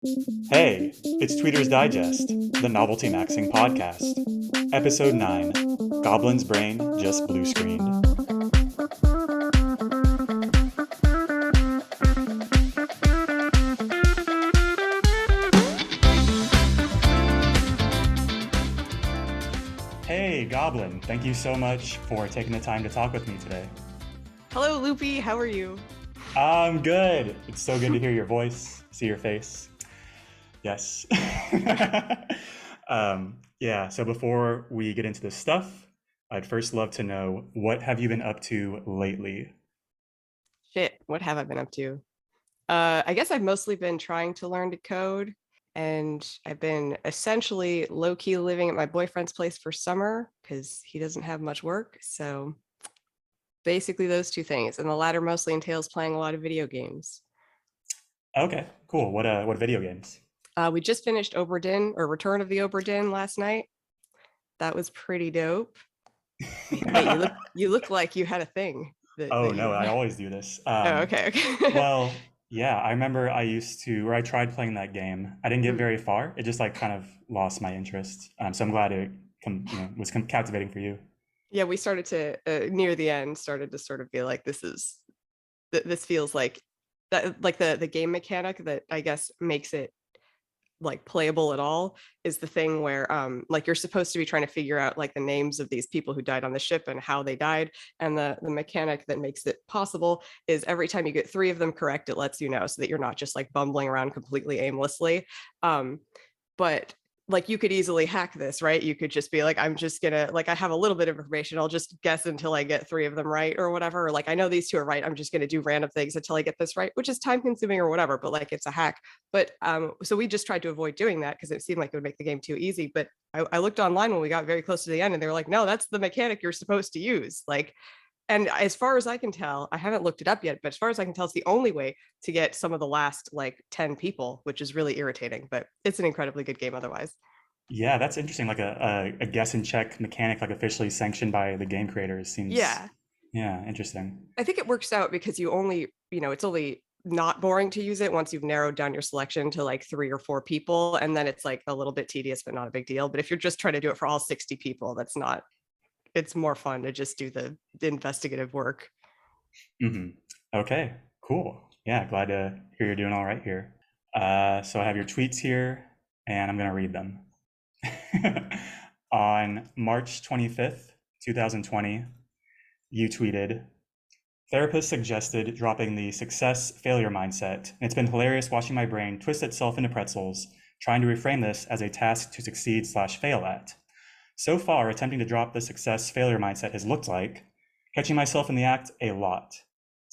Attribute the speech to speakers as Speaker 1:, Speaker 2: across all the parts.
Speaker 1: Hey, it's Tweeter's Digest, the Novelty Maxing podcast. Episode 9, Goblin's Brain Just Blue Screened. Hey, Goblin, thank you so much for taking the time to talk with me today.
Speaker 2: Hello, Loopy. How are you?
Speaker 1: I'm good. It's so good to hear your voice, see your face. Yes. Yeah, so before we get into this stuff, I'd first love to know, what have you been up to lately?
Speaker 2: Shit, what have I been up to? I guess I've mostly been trying to learn to code, and I've been essentially low-key living at my boyfriend's place for summer because he doesn't have much work. So basically those two things. And the latter mostly entails playing a lot of video games.
Speaker 1: Okay, cool. What video games?
Speaker 2: We just finished Oberdin or Return of the Oberdin last night. That was pretty dope. Wait, you look like you had a thing
Speaker 1: Oh
Speaker 2: that
Speaker 1: no,
Speaker 2: you
Speaker 1: I always do this.
Speaker 2: Oh, okay, okay.
Speaker 1: Well, yeah, I remember I tried playing that game. I didn't get very far. It just like kind of lost my interest. So I'm glad was captivating for you.
Speaker 2: Yeah, we started to near the end started to sort of be like, this feels like that, like the game mechanic that I guess makes it like playable at all is the thing where like you're supposed to be trying to figure out like the names of these people who died on the ship and how they died, and the mechanic that makes it possible is every time you get three of them correct, it lets you know, so that you're not just like bumbling around completely aimlessly. Um but like you could easily hack this, right? You could just be like, I'm just gonna, like, I have a little bit of information, I'll just guess until I get three of them right or whatever, or like I know these two are right, I'm just gonna do random things until I get this right, which is time consuming or whatever, but like it's a hack. But so we just tried to avoid doing that because it seemed like it would make the game too easy. But I looked online when we got very close to the end, and they were like, no, that's the mechanic you're supposed to use. Like, and as far as I can tell, I haven't looked it up yet, but as far as I can tell, it's the only way to get some of the last like 10 people, which is really irritating, but it's an incredibly good game otherwise.
Speaker 1: Yeah, that's interesting. Like a guess and check mechanic, like officially sanctioned by the game creators, seems,
Speaker 2: Yeah,
Speaker 1: yeah, interesting.
Speaker 2: I think it works out because you only, it's only not boring to use it once you've narrowed down your selection to like three or four people. And then it's like a little bit tedious, but not a big deal. But if you're just trying to do it for all 60 people, that's not, it's more fun to just do the investigative work.
Speaker 1: hmm Okay, cool. Yeah, glad to hear you're doing all right here. So I have your tweets here, and I'm gonna read them. On March 25th, 2020, you tweeted, "Therapist suggested dropping the success failure mindset, and it's been hilarious watching my brain twist itself into pretzels, trying to reframe this as a task to succeed/fail at. So far, attempting to drop the success failure mindset has looked like catching myself in the act a lot,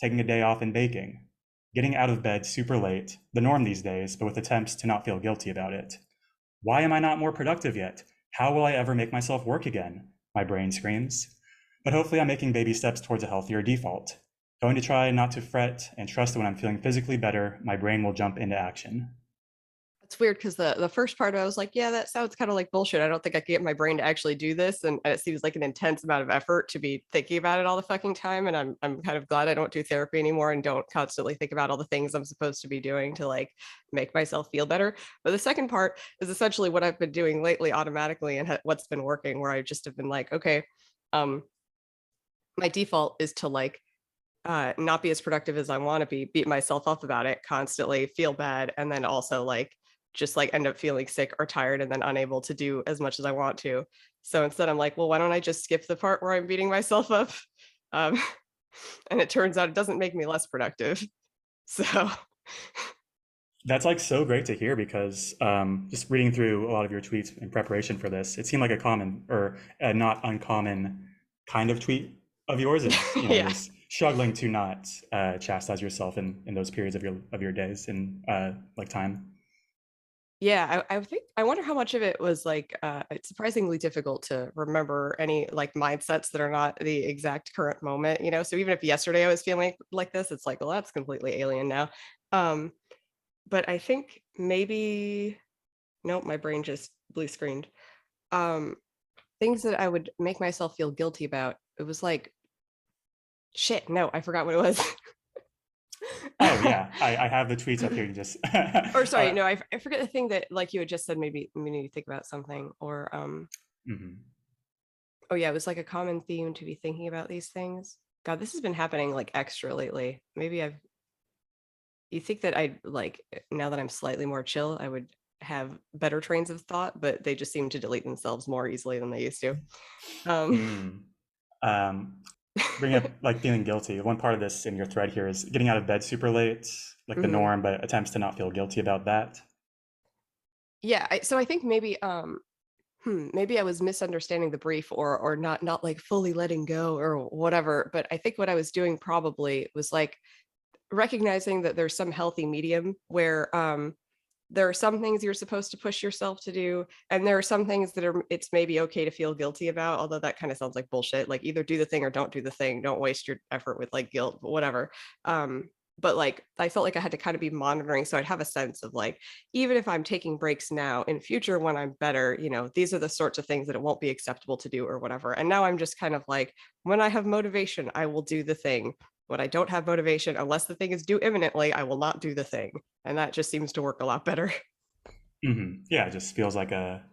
Speaker 1: taking a day off and baking, getting out of bed super late, the norm these days, but with attempts to not feel guilty about it. Why am I not more productive yet? How will I ever make myself work again?" My brain screams. But hopefully I'm making baby steps towards a healthier default. Going to try not to fret and trust that when I'm feeling physically better, my brain will jump into action.
Speaker 2: It's weird because the first part I was like, yeah, that sounds kind of like bullshit. I don't think I can get my brain to actually do this, and it seems like an intense amount of effort to be thinking about it all the fucking time. And I'm kind of glad I don't do therapy anymore and don't constantly think about all the things I'm supposed to be doing to like make myself feel better. But the second part is essentially what I've been doing lately automatically, and what's been working, where I just have been like, okay, um, my default is to like not be as productive as I want to be, beat myself up about it constantly, feel bad, and then also like just like end up feeling sick or tired and then unable to do as much as I want to. So instead, I'm like, well, why don't I just skip the part where I'm beating myself up? Um, and it turns out it doesn't make me less productive. So
Speaker 1: That's like so great to hear because just reading through a lot of your tweets in preparation for this, it seemed like a common or a not uncommon kind of tweet of yours is,
Speaker 2: yeah,
Speaker 1: just struggling to not chastise yourself in those periods of your days and like time.
Speaker 2: yeah. I think I wonder how much of it was like it's surprisingly difficult to remember any like mindsets that are not the exact current moment. So even if yesterday I was feeling like this, it's like, well, that's completely alien now. Um, but I think maybe, nope, my brain just blue screened. Um, Things that I would make myself feel guilty about. It was like, shit, no, I forgot what it was.
Speaker 1: Oh yeah, I have the tweets up here. You just
Speaker 2: Or sorry, no, I forget the thing that like you had just said made me think about something. Or
Speaker 1: mhm.
Speaker 2: oh yeah, it was like a common theme to be thinking about these things. God, this has been happening like extra lately. Maybe I've you think that I'd like now that I'm slightly more chill, I would have better trains of thought, but they just seem to delete themselves more easily than they used to. Um
Speaker 1: Mm. Um, Bringing up like feeling guilty. One part of this in your thread here is getting out of bed super late, like the
Speaker 2: mhm.
Speaker 1: norm, but attempts to not feel guilty about that.
Speaker 2: Yeah, so I think maybe maybe I was misunderstanding the brief or not like fully letting go or whatever, but I think what I was doing probably was like recognizing that there's some healthy medium where there are some things you're supposed to push yourself to do, and there are some things that are it's maybe okay to feel guilty about, although that kind of sounds like bullshit. Like either do the thing or don't do the thing. Don't waste your effort with like guilt, whatever. But like I felt like I had to kind of be monitoring so I'd have a sense of like, even if I'm taking breaks now, in future when I'm better, these are the sorts of things that it won't be acceptable to do or whatever. And now I'm just kind of like, when I have motivation, I will do the thing. When I don't have motivation, unless the thing is due imminently, I will not do the thing. And that just seems to work a lot better.
Speaker 1: Yeah, it just feels like a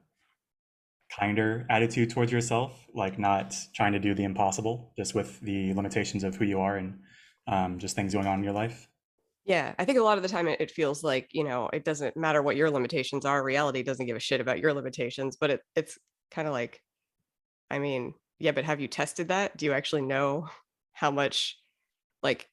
Speaker 1: kinder attitude towards yourself, like not trying to do the impossible, just with the limitations of who you are and just things going on in your life.
Speaker 2: Yeah, I think a lot of the time it feels like, it doesn't matter what your limitations are. Reality doesn't give a shit about your limitations, but it's kind of like, I mean, yeah, but have you tested that? Do you actually know how much, like,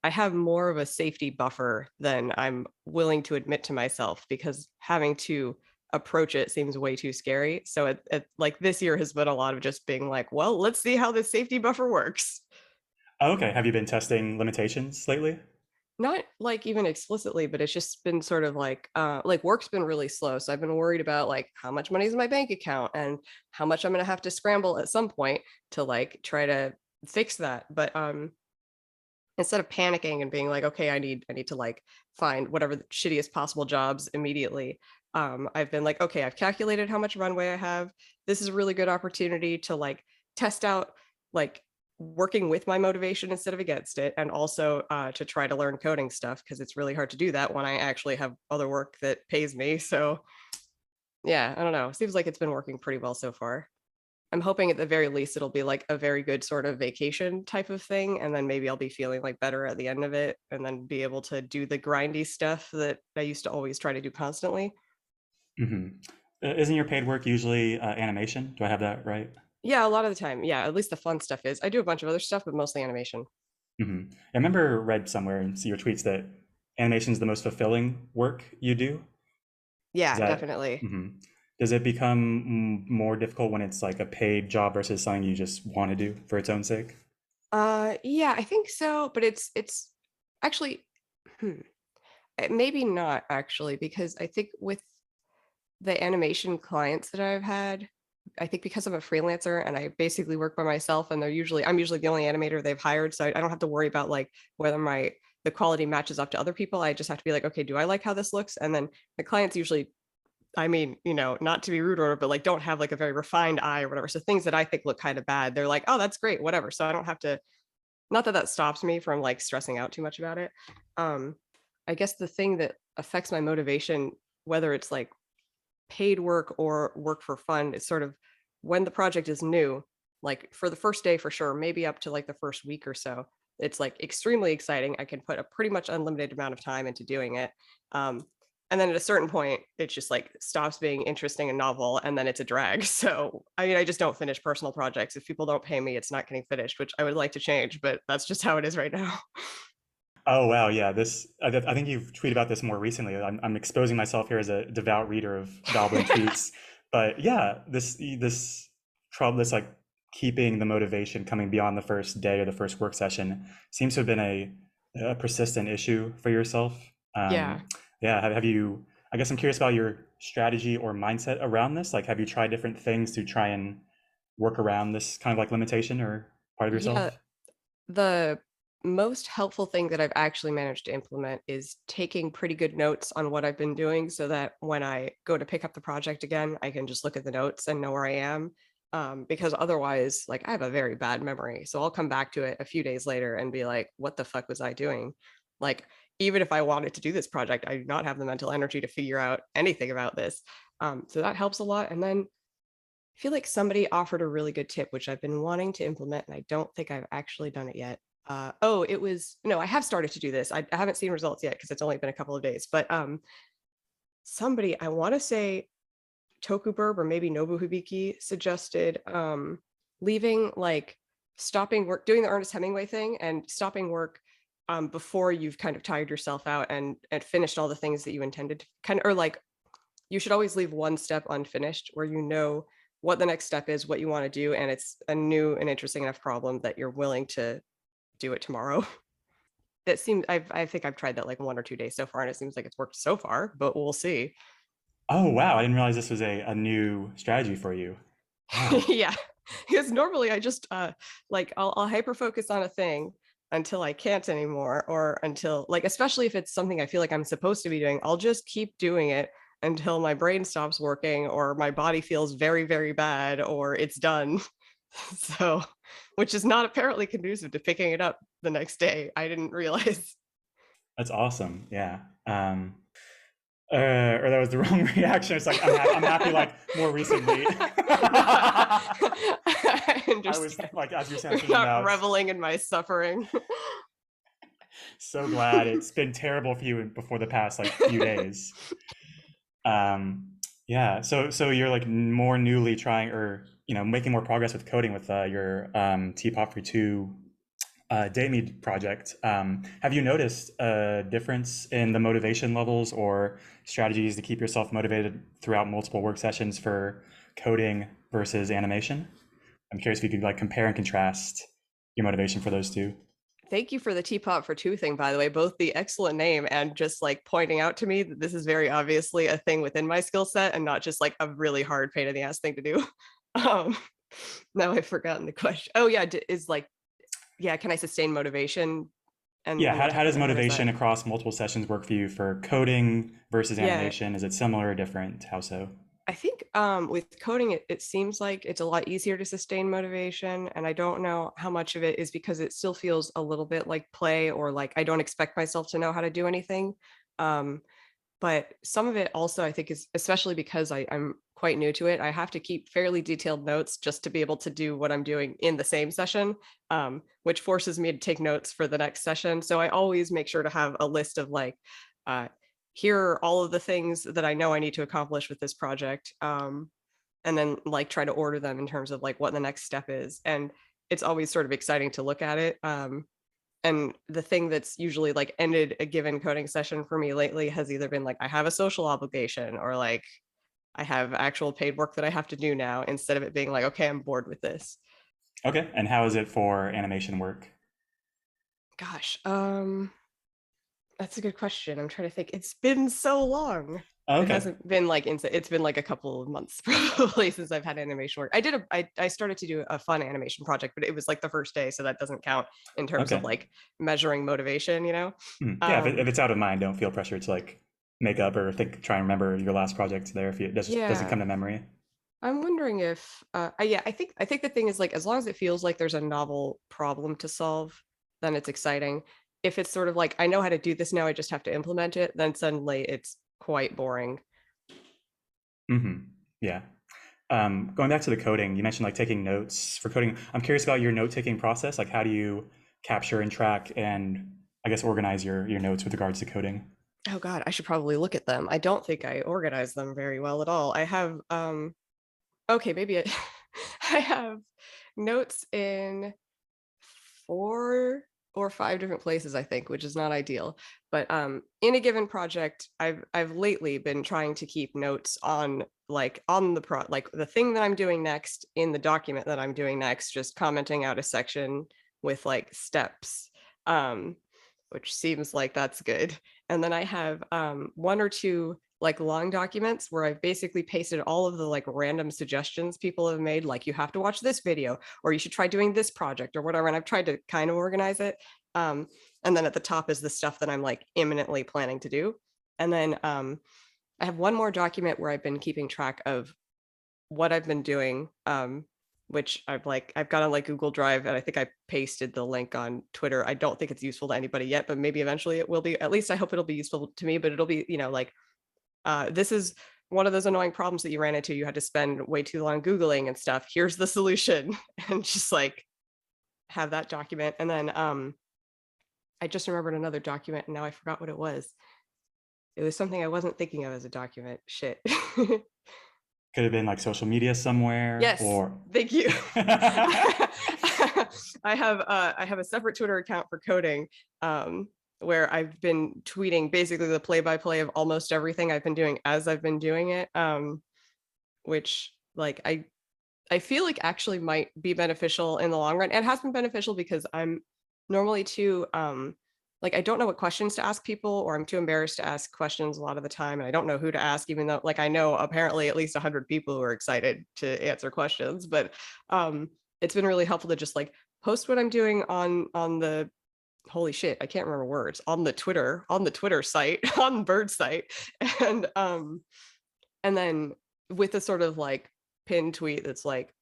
Speaker 2: I have more of a safety buffer than I'm willing to admit to myself because having to approach it seems way too scary. So like this year has been a lot of just being like, well, let's see how this safety buffer works.
Speaker 1: Oh, okay, have you been testing limitations lately?
Speaker 2: Not like even explicitly, but it's just been sort of like work's been really slow. So I've been worried about like how much money is in my bank account and how much I'm gonna have to scramble at some point to like try to fix that. But instead of panicking and being like, okay, I need to like find whatever the shittiest possible jobs immediately. I've been like, okay, I've calculated how much runway I have. This is a really good opportunity to like test out like working with my motivation instead of against it, and also to try to learn coding stuff because it's really hard to do that when I actually have other work that pays me. So yeah, I don't know. Seems like it's been working pretty well so far. I'm hoping at the very least it'll be like a very good sort of vacation type of thing. And then maybe I'll be feeling like better at the end of it and then be able to do the grindy stuff that I used to always try to do constantly.
Speaker 1: hmm Isn't your paid work usually animation? Do I have that right?
Speaker 2: Yeah, a lot of the time. Yeah, at least the fun stuff is. I do a bunch of other stuff, but mostly animation.
Speaker 1: I remember read somewhere and see your tweets that animation is the most fulfilling work you do. Is
Speaker 2: Yeah,
Speaker 1: that
Speaker 2: definitely.
Speaker 1: does it become more difficult when it's like a paid job versus something you just want to do for its own sake?
Speaker 2: Yeah, I think so, but it's actually hmm, maybe not actually because I think with the animation clients that I've had, I think because I'm a freelancer and I basically work by myself and I'm usually the only animator they've hired. So I don't have to worry about like whether the quality matches up to other people. I just have to be like, okay, do I like how this looks? And then the clients usually, I mean, not to be rude or, but like don't have like a very refined eye or whatever. So things that I think look kind of bad, they're like, oh, that's great, whatever. So I don't have to, not that that stops me from like stressing out too much about it. Um, I guess the thing that affects my motivation, whether it's like paid work or work for fun is sort of when the project is new, like for the first day for sure, maybe up to like the first week or so. It's like extremely exciting. I can put a pretty much unlimited amount of time into doing it. Um, and then at a certain point, it just like stops being interesting and novel, and then it's a drag. So, I mean, I just don't finish personal projects. If people don't pay me, it's not getting finished, which I would like to change, but that's just how it is right now.
Speaker 1: Oh wow, yeah. I think you've tweeted about this more recently. I'm exposing myself here as a devout reader of Goblin tweets, but yeah, this trouble, this like keeping the motivation coming beyond the first day or the first work session seems to have been a persistent issue for yourself.
Speaker 2: Yeah.
Speaker 1: Yeah, have you? I guess I'm curious about your strategy or mindset around this. Like, have you tried different things to try and work around this kind of like limitation or part of
Speaker 2: Yeah,
Speaker 1: yourself?
Speaker 2: the most helpful thing that I've actually managed to implement is taking pretty good notes on what I've been doing so that when I go to pick up the project again, I can just look at the notes and know where I am. Because otherwise, like I have a very bad memory. So I'll come back to it a few days later and be like, what the fuck was I doing? Like, even if I wanted to do this project, I do not have the mental energy to figure out anything about this. So that helps a lot. And then I feel like somebody offered a really good tip, which I've been wanting to implement, and I don't think I've actually done it yet. Oh, it was no, I have started to do this. I haven't seen results yet because it's only been a couple of days. But somebody, I want to say Tokuburb or maybe Nobuhibiki suggested leaving, like, stopping work, doing the Ernest Hemingway thing and stopping work before you've kind of tired yourself out and finished all the things that you intended to kind of, or like you should always leave one step unfinished where you know what the next step is, what you want to do, and it's a new and interesting enough problem that you're willing to do it tomorrow. That seems I think I've tried that like 1 or 2 days so far, and it seems like it's worked so far, but we'll see.
Speaker 1: Oh, wow. I didn't realize this was a new strategy for you. Wow.
Speaker 2: Yeah, because normally I just like I'll hyper focus on a thing until I can't anymore, or until, like, especially if it's something I feel like I'm supposed to be doing, I'll just keep doing it until my brain stops working or my body feels very, very bad or it's done. So, which is not apparently conducive to picking it up the next day. I didn't realize.
Speaker 1: That's awesome. Yeah. Or that was the wrong reaction. It's like I'm happy. Like more recently,
Speaker 2: No, I
Speaker 1: I was
Speaker 2: understand.
Speaker 1: like, as you're saying,
Speaker 2: You're
Speaker 1: thinking
Speaker 2: not
Speaker 1: about.
Speaker 2: reveling in my suffering.
Speaker 1: So glad it's been terrible for you before the past like few days. Yeah. So you're like more newly trying, or making more progress with coding with your Teapot for two date meet project. Have you noticed a difference in the motivation levels or strategies to keep yourself motivated throughout multiple work sessions for coding versus animation? I'm curious if you could like compare and contrast your motivation for those two.
Speaker 2: Thank you for the teapot for two thing, by the way, both the excellent name and just like pointing out to me that this is very obviously a thing within my skill set and not just like a really hard pain in the ass thing to do. Um, now I've forgotten the question. Oh yeah, is like, yeah, can I sustain motivation
Speaker 1: Yeah,
Speaker 2: and what
Speaker 1: how
Speaker 2: type of
Speaker 1: does
Speaker 2: what is that?
Speaker 1: motivation across multiple sessions work for you for coding versus
Speaker 2: Yeah,
Speaker 1: animation? Is it similar or different? How so?
Speaker 2: I think with coding, it seems like it's a lot easier to sustain motivation. And I don't know how much of it is because it still feels a little bit like play, or like I don't expect myself to know how to do anything. Um, but some of it also, I think, is especially because I'm quite new to it. I have to keep fairly detailed notes just to be able to do what I'm doing in the same session, which forces me to take notes for the next session. So I always make sure to have a list of like, uh, here are all of the things that I know I need to accomplish with this project. And then like try to order them in terms of like what the next step is. And it's always sort of exciting to look at it. And the thing that's usually like ended a given coding session for me lately has either been like I have a social obligation, or like I have actual paid work that I have to do now, instead of it being like, okay, I'm bored with this.
Speaker 1: Okay, and how is it for animation work?
Speaker 2: Gosh, that's a good question. I'm trying to think. It's been so long. It
Speaker 1: Okay,
Speaker 2: hasn't been like it's been like a couple of months probably since I've had animation work. I started to do a fun animation project, but it was like the first day, so that doesn't count in terms of
Speaker 1: okay.
Speaker 2: like measuring motivation, you know?
Speaker 1: Yeah, if
Speaker 2: Um,
Speaker 1: it's out of mind, don't feel pressure to like make up or think, try and remember your last project there if it doesn't
Speaker 2: yeah.
Speaker 1: come to memory.
Speaker 2: I'm wondering if yeah, I think the thing is like as long as it feels like there's a novel problem to solve, then it's exciting. If it's sort of like I know how to do this now, I just have to implement it, then suddenly it's quite boring.
Speaker 1: Mm-hmm. Yeah. Going back to the coding, you mentioned like taking notes for coding. I'm curious about your note-taking process. Like, how do you capture and track and I guess organize your notes with regards to coding?
Speaker 2: Oh God, I should probably look at them. I don't think I organize them very well at all. I have okay, maybe it, I have notes in 4 or 5 different places, I think, which is not ideal. But in a given project, I've lately been trying to keep notes on like on the like the thing that I'm doing next in the document that I'm doing next, just commenting out a section with like steps. Um, which seems like that's good. And then I have 1 or 2 like long documents where I've basically pasted all of the like random suggestions people have made, like you have to watch this video, or you should try doing this project or whatever. And I've tried to kind of organize it. Um, and then at the top is the stuff that I'm like imminently planning to do. And then I have one more document where I've been keeping track of what I've been doing which I've got on like Google Drive, and I think I pasted the link on Twitter. I don't think it's useful to anybody yet, but maybe eventually it will be. At least I hope it'll be useful to me, but it'll be, like, this is one of those annoying problems that you ran into. You had to spend way too long Googling and stuff. Here's the solution. And just like have that document. And then I just remembered another document and now I forgot what it was. It was something I wasn't thinking of as a document. Shit.
Speaker 1: Could have been like social media somewhere
Speaker 2: Yes,
Speaker 1: or
Speaker 2: thank you. I have a separate Twitter account for coding, where I've been tweeting basically the play-by-play of almost everything I've been doing as I've been doing it, which like I feel like actually might be beneficial in the long run, and has been beneficial because I'm normally too like I don't know what questions to ask people, or I'm too embarrassed to ask questions a lot of the time, and I don't know who to ask, even though like I know apparently at least 100 people who are excited to answer questions. But it's been really helpful to just like post what I'm doing on the, holy shit, I can't remember words, on the Twitter site, on the Bird site. And and then with a sort of like pinned tweet that's like,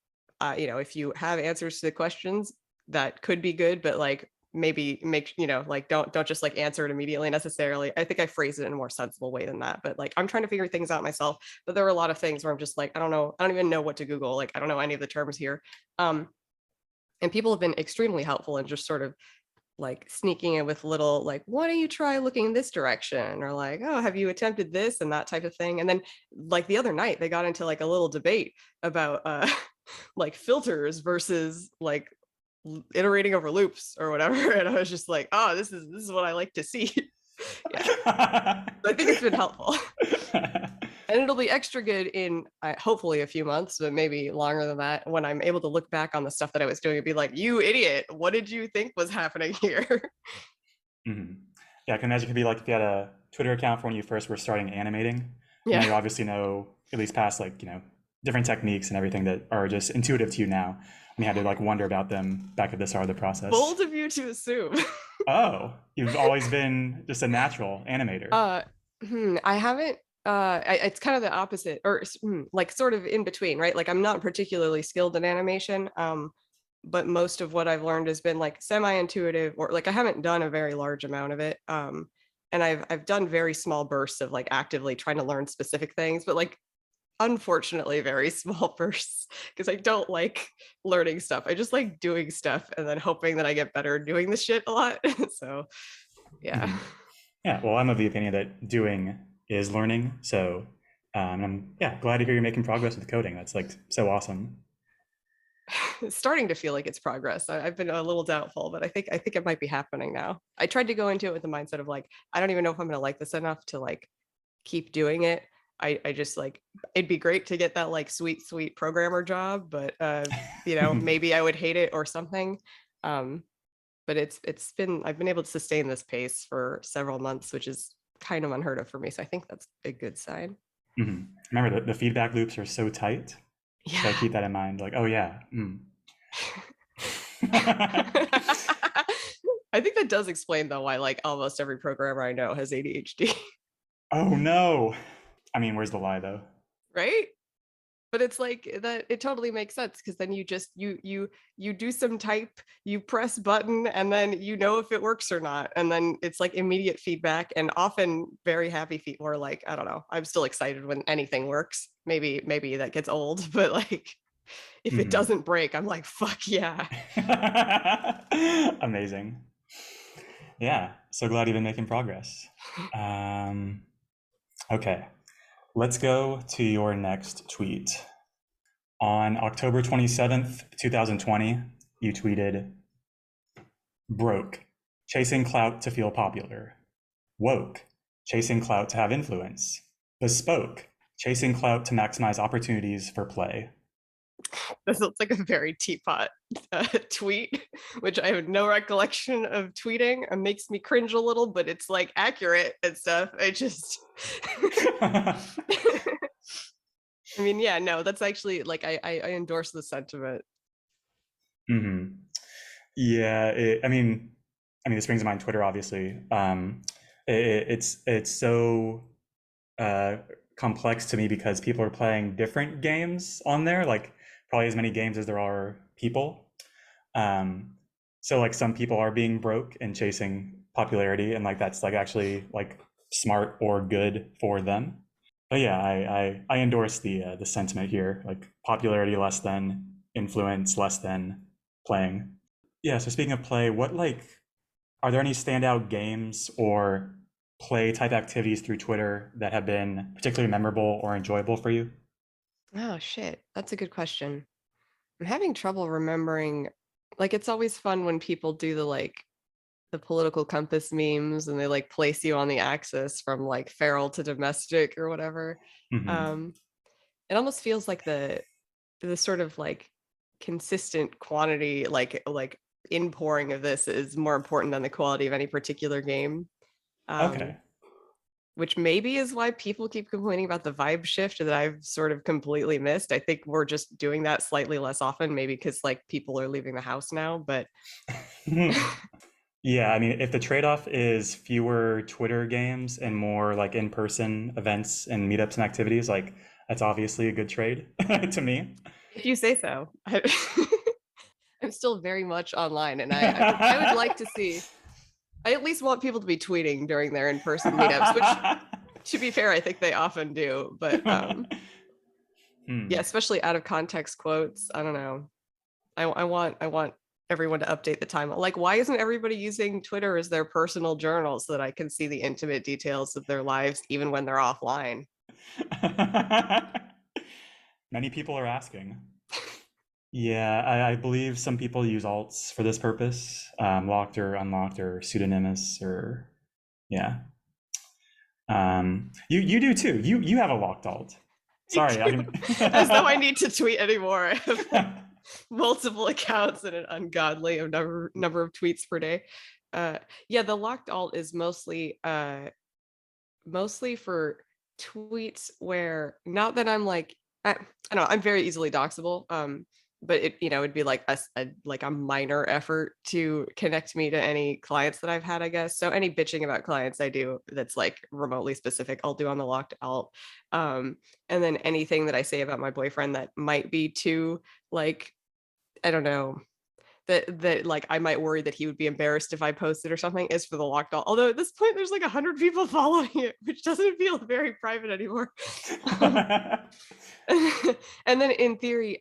Speaker 2: if you have answers to the questions, that could be good, but like maybe make, like don't just like answer it immediately necessarily. I think I phrased it in a more sensible way than that, but like I'm trying to figure things out myself. But there are a lot of things where I'm just like, I don't know, I don't even know what to Google. Like I don't know any of the terms here. um and people have been extremely helpful in just sort of like sneaking in with little like, why don't you try looking in this direction, or like, oh, have you attempted this, and that type of thing. And then like the other night they got into like a little debate about like filters versus like iterating over loops or whatever. And I was just like, oh, this is what I like to see. Yeah, I think it's been helpful. And it'll be extra good in hopefully a few months, but maybe longer than that, when I'm able to look back on the stuff that I was doing and be like, you idiot, what did you think was happening here?
Speaker 1: Mhm. Yeah, I can imagine it could be like if you had a Twitter account for when you first were starting animating. Now
Speaker 2: Yeah.
Speaker 1: you obviously know at least past like, different techniques and everything that are just intuitive to you now. And you had to like wonder about them back at the start of the process.
Speaker 2: Bold of you to assume.
Speaker 1: Oh, you've always been just a natural animator.
Speaker 2: uh I haven't it's kind of the opposite, or like sort of in between, right? Like I'm not particularly skilled in animation, but most of what I've learned has been like semi-intuitive, or like I haven't done a very large amount of it. And I've done very small bursts of like actively trying to learn specific things, but like unfortunately very small bursts, because I don't like learning stuff. I just like doing stuff and then hoping that I get better doing the shit a lot. So yeah.
Speaker 1: Mhm. Yeah, well, I'm of the opinion that doing is learning. So I'm glad to hear you're making progress with coding. That's like so awesome.
Speaker 2: It's starting to feel like it's progress. I've been a little doubtful, but I think it might be happening now. I tried to go into it with the mindset of like, I don't even know if I'm going to like this enough to like keep doing it. I just like, it'd be great to get that like sweet programmer job, but maybe I would hate it or something. Um, but it's been, I've been able to sustain this pace for several months, which is kind of unheard of for me. So I think that's a good sign.
Speaker 1: Mhm. Remember, the feedback loops are so tight. Got to
Speaker 2: Yeah.
Speaker 1: keep that in mind. Like, oh yeah.
Speaker 2: I think that does explain though why like almost every programmer I know has ADHD.
Speaker 1: Oh no. I mean, where's the lie though?
Speaker 2: Right? But it's like that, it totally makes sense, because then you just you do some type, you press button, and then you know if it works or not, and then it's like immediate feedback, and often very happy feet, or like, I don't know, I'm still excited when anything works. Maybe that gets old, but like if it
Speaker 1: Mhm.
Speaker 2: doesn't break, I'm like, fuck yeah.
Speaker 1: Amazing. Yeah, so glad you've been making progress. Um, okay, let's go to your next tweet. On October 27th, 2020, you tweeted, broke, chasing clout to feel popular. Woke, chasing clout to have influence. Bespoke, chasing clout to maximize opportunities for play.
Speaker 2: This looks like a very teapot tweet, which I have no recollection of tweeting. It makes me cringe a little, but it's like accurate and stuff. I just, I mean, yeah, no, that's actually like, I endorse the sentiment.
Speaker 1: hmm Yeah, this brings to mind Twitter, obviously. It's so uh, complex to me because people are playing different games on there. Like probably as many games as there are people. Um, so like some people are being broke and chasing popularity, and like that's like actually like smart or good for them. But yeah, I endorse the sentiment here. Like popularity less than influence, less than playing. Yeah. So speaking of play, what like are there any standout games or play type activities through Twitter that have been particularly memorable or enjoyable for you?
Speaker 2: Oh shit, that's a good question. I'm having trouble remembering. Like, it's always fun when people do the political compass memes and they like place you on the axis from like feral to domestic or whatever.
Speaker 1: Hmm.
Speaker 2: Um, it almost feels like the sort of like consistent quantity, like inpouring of this is more important than the quality of any particular game. Um,
Speaker 1: Okay.
Speaker 2: which maybe is why people keep complaining about the vibe shift that I've sort of completely missed. I think we're just doing that slightly less often, maybe because like people are leaving the house now, but
Speaker 1: Yeah, I mean, if the trade-off is fewer Twitter games and more like in-person events and meetups and activities, like that's obviously a good trade to me.
Speaker 2: if you say so. I'm still very much online, and I would like to see. I at least want people to be tweeting during their in-person meetups, which, to be fair, I think they often do. But yeah,
Speaker 1: Hmm.
Speaker 2: especially out of context quotes. I don't know. I want everyone to update the time. Like, why isn't everybody using Twitter as their personal journal so that I can see the intimate details of their lives even when they're offline?
Speaker 1: Many people are asking. Yeah, I believe some people use alts for this purpose, locked or unlocked or pseudonymous or yeah. You do too. You have a locked alt.
Speaker 2: I
Speaker 1: Sorry, I
Speaker 2: do.
Speaker 1: can.
Speaker 2: As though I need to tweet anymore. I have like multiple accounts and an ungodly number of tweets per day. Yeah, the locked alt is mostly for tweets where, not that I'm like, I don't know, I'm very easily doxable. But it'd be like like a minor effort to connect me to any clients that I've had, I guess. So any bitching about clients I do that's like remotely specific, I'll do on the locked alt. Um, and then anything that I say about my boyfriend that might be too, like, I don't know, that like I might worry that he would be embarrassed if I posted or something, is for the locked alt. Although at this point there's like 100 people following it, which doesn't feel very private anymore. Um, and then in theory,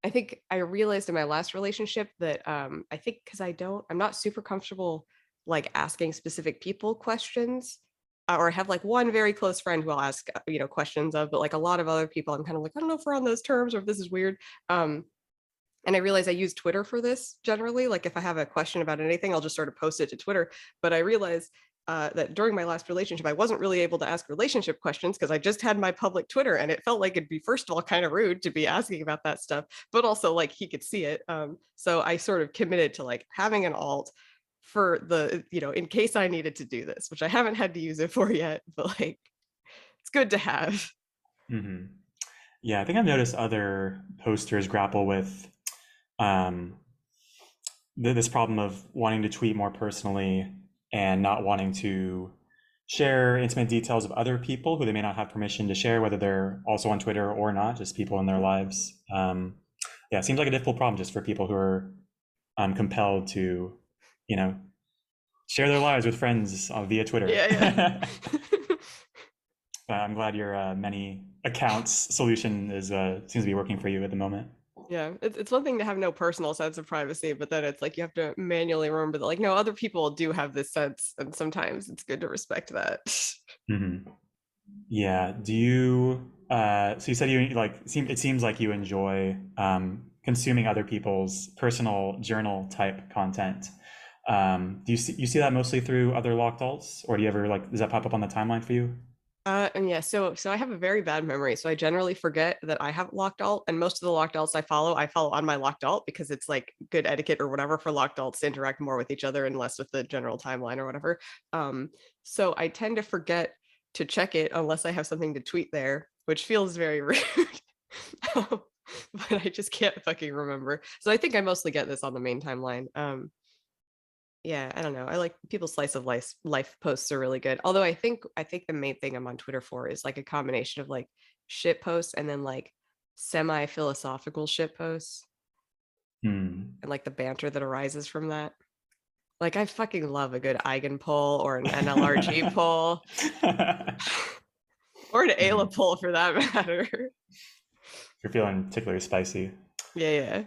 Speaker 2: I think I realized in my last relationship that I think because I'm not super comfortable like asking specific people questions. Or I have like one very close friend who I'll ask, questions of, but like a lot of other people, I'm kind of like, I don't know if we're on those terms or if this is weird. Um, and I realize I use Twitter for this generally. Like if I have a question about anything, I'll just sort of post it to Twitter. But I realized that during my last relationship, I wasn't really able to ask relationship questions because I just had my public Twitter, and it felt like it'd be, first of all, kind of rude to be asking about that stuff, but also like he could see it. So I sort of committed to like having an alt for the, in case I needed to do this, which I haven't had to use it for yet, but like it's good to have.
Speaker 1: Hmm. Yeah, I think I've noticed other posters grapple with um, this problem of wanting to tweet more personally and not wanting to share intimate details of other people who they may not have permission to share, whether they're also on Twitter or not, just people in their lives. Yeah, it seems like a difficult problem just for people who are compelled to, you know, share their lives with friends via Twitter.
Speaker 2: Yeah, yeah.
Speaker 1: I'm glad your many accounts solution is seems to be working for you at the moment.
Speaker 2: Yeah, it's one thing to have no personal sense of privacy, but then it's like you have to manually remember that, like, no, other people do have this sense, and sometimes it's good to respect that.
Speaker 1: Hmm. Yeah. Do you? So you said you like. It seems like you enjoy consuming other people's personal journal type content. Do you see that mostly through other locked alts, or do you ever like does that pop up on the timeline for you?
Speaker 2: And yeah, so I have a very bad memory, so I generally forget that I have locked alt, and most of the locked alts I follow on my locked alt because it's like good etiquette or whatever for locked alts to interact more with each other and less with the general timeline or whatever. Um, so I tend to forget to check it unless I have something to tweet there, which feels very rude. Um, but I just can't fucking remember. So I think I mostly get this on the main timeline. Yeah, I don't know. I like people's slice of life posts are really good. Although I think the main thing I'm on Twitter for is like a combination of like shit posts and then like semi-philosophical shit posts
Speaker 1: Hmm.
Speaker 2: and like the banter that arises from that. Like I fucking love a good Eigen poll or an NLRG poll or an
Speaker 1: Hmm.
Speaker 2: Ayla poll for that matter.
Speaker 1: You're feeling particularly spicy.
Speaker 2: Yeah, yeah.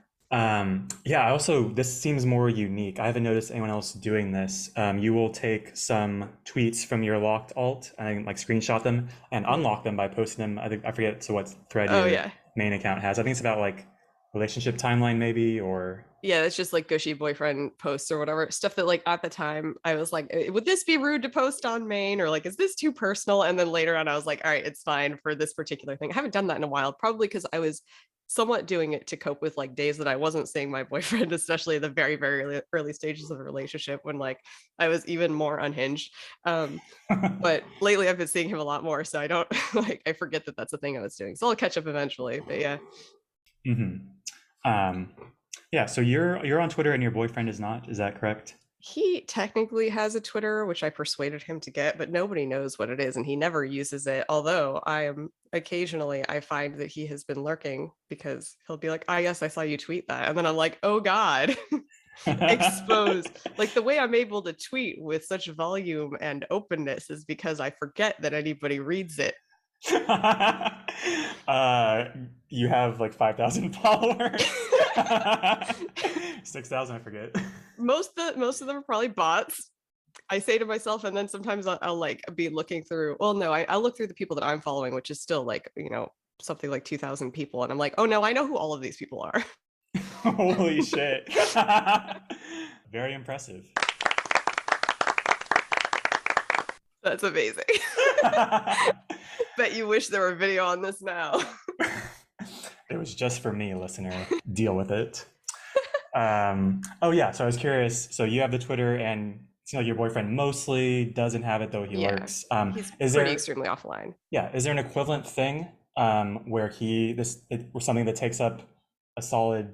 Speaker 1: Yeah, I also, this seems more unique. I haven't noticed anyone else doing this. You will take some tweets from your locked alt and like screenshot them and
Speaker 2: Mhm.
Speaker 1: unlock them by posting them. I think I forget to what thread
Speaker 2: Oh
Speaker 1: your
Speaker 2: yeah.
Speaker 1: main account has. I think it's about like relationship timeline maybe or
Speaker 2: Yeah, it's just like gushy boyfriend posts or whatever stuff that like at the time I was like, would this be rude to post on main or like is this too personal? And then later on I was like, all right, it's fine for this particular thing. I haven't done that in a while, probably because I was somewhat doing it to cope with like days that I wasn't seeing my boyfriend, especially the very early stages of the relationship when like I was even more unhinged. But lately I've been seeing him a lot more, so I don't like I forget that that's a thing I was doing. So I'll catch up eventually. But yeah,
Speaker 1: hmm Um, yeah, so you're on Twitter and your boyfriend is not. Is that correct?
Speaker 2: he technically has a Twitter, which I persuaded him to get, but nobody knows what it is, and he never uses it. Although I am occasionally, I find that he has been lurking because he'll be like, "Ah, yes, I saw you tweet that," and then I'm like, "Oh God." Exposed. Like the way I'm able to tweet with such volume and openness is because I forget that anybody reads it.
Speaker 1: uh, you have like 5,000 followers. 6,000, I forget.
Speaker 2: Most of them are probably bots. I say to myself, and then sometimes I'll like be looking through. Well, no, I'll look through the people that I'm following, which is still like something like 2,000 people, and I'm like, oh no, I know who all of these people are.
Speaker 1: Holy shit. Very impressive.
Speaker 2: That's amazing. Bet you wish there were video on this now.
Speaker 1: It was just for me, listener. Deal with it. Oh yeah, so I was curious. So you have the Twitter, and it seems like your boyfriend mostly doesn't have it, though he
Speaker 2: Yeah,
Speaker 1: lurks.
Speaker 2: he's
Speaker 1: Is
Speaker 2: pretty
Speaker 1: there,
Speaker 2: extremely offline.
Speaker 1: yeah, is there an equivalent thing where or something that takes up a solid,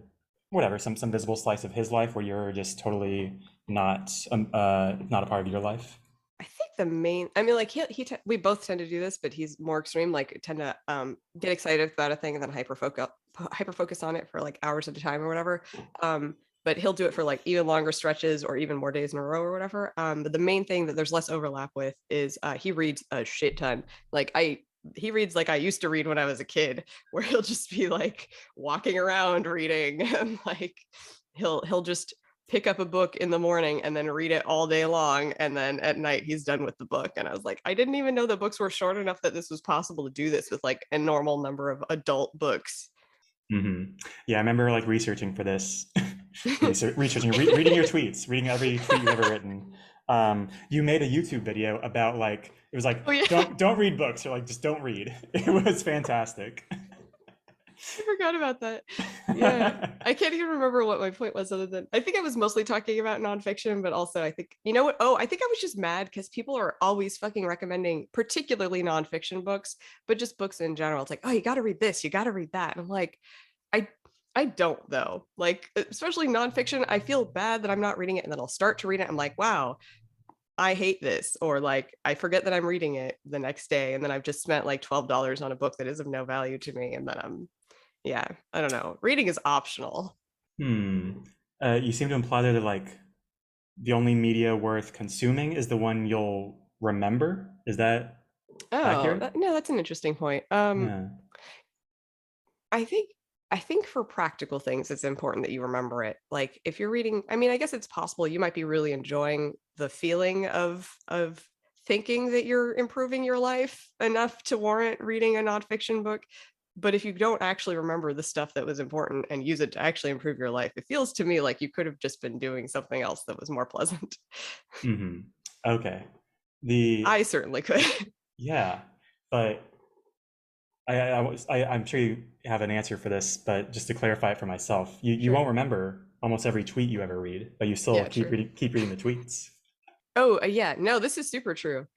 Speaker 1: whatever, some visible slice of his life, where you're just totally not a part of your life?
Speaker 2: I think the main, I mean, like we both tend to do this, but he's more extreme. Like tend to get excited about a thing and then hyper focus on it for like hours at a time or whatever. But he'll do it for like even longer stretches or even more days in a row or whatever. But the main thing that there's less overlap with is he reads a shit ton. Like he reads like I used to read when I was a kid, where he'll just be like walking around reading and like he'll just pick up a book in the morning and then read it all day long, and then at night he's done with the book. And I was like, I didn't even know the books were short enough that this was possible to do this with like a normal number of adult books.
Speaker 1: hmm Yeah, I remember like researching for this, reading your tweets, reading every tweet you've ever written. You made a YouTube video about like it was like
Speaker 2: Oh yeah.
Speaker 1: don't read books or like just don't read. It was fantastic.
Speaker 2: I forgot about that. Yeah. I can't even remember what my point was other than I think I was mostly talking about nonfiction, but also I think, you know what? Oh, I think I was just mad because people are always fucking recommending, particularly nonfiction books, but just books in general. It's like, oh, you got to read this, you got to read that. And I'm like, I I don't though. Like, especially nonfiction, I feel bad that I'm not reading it, and then I'll start to read it. I'm like, wow, I hate this, or like I forget that I'm reading it the next day, and then I've just spent like $12 on a book that is of no value to me, and then yeah, I don't know. Reading is optional.
Speaker 1: Hmm. You seem to imply there that like the only media worth consuming is the one you'll remember. Is that
Speaker 2: Oh,
Speaker 1: accurate?
Speaker 2: no, that's an interesting point.
Speaker 1: Yeah.
Speaker 2: I think I think for practical things, it's important that you remember it. Like if you're reading, I mean, I guess it's possible you might be really enjoying the feeling of thinking that you're improving your life enough to warrant reading a nonfiction book. But if you don't actually remember the stuff that was important and use it to actually improve your life, it feels to me like you could have just been doing something else that was more pleasant.
Speaker 1: hmm Okay. The
Speaker 2: I certainly could.
Speaker 1: yeah, but I'm sure you have an answer for this, but just to clarify it for myself, you
Speaker 2: Sure.
Speaker 1: won't remember almost every tweet you ever read, but you still
Speaker 2: Yeah, true.
Speaker 1: keep reading the tweets.
Speaker 2: Oh, yeah. No, this is super true.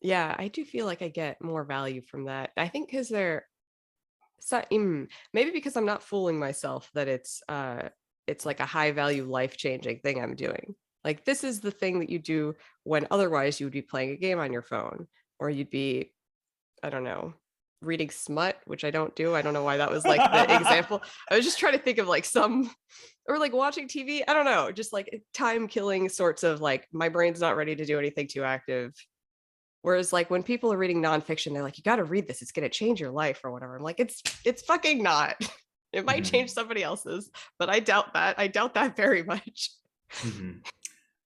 Speaker 2: Yeah, I do feel like I get more value from that. I think because they're maybe because I'm not fooling myself that it's like a high value life changing thing I'm doing. Like this is the thing that you do when otherwise you would be playing a game on your phone or you'd be, I don't know, reading smut, which I don't do. I don't know why that was like the example. I was just trying to think of like some, or like watching TV. I don't know, just like time killing sorts of like my brain's not ready to do anything too active. Whereas like when people are reading nonfiction, they're like, you got to read this. It's going to change your life or whatever. I'm like, it's fucking not. It might change
Speaker 1: Mhm.
Speaker 2: somebody else's, but I doubt that. I doubt that very much.
Speaker 1: Mhm.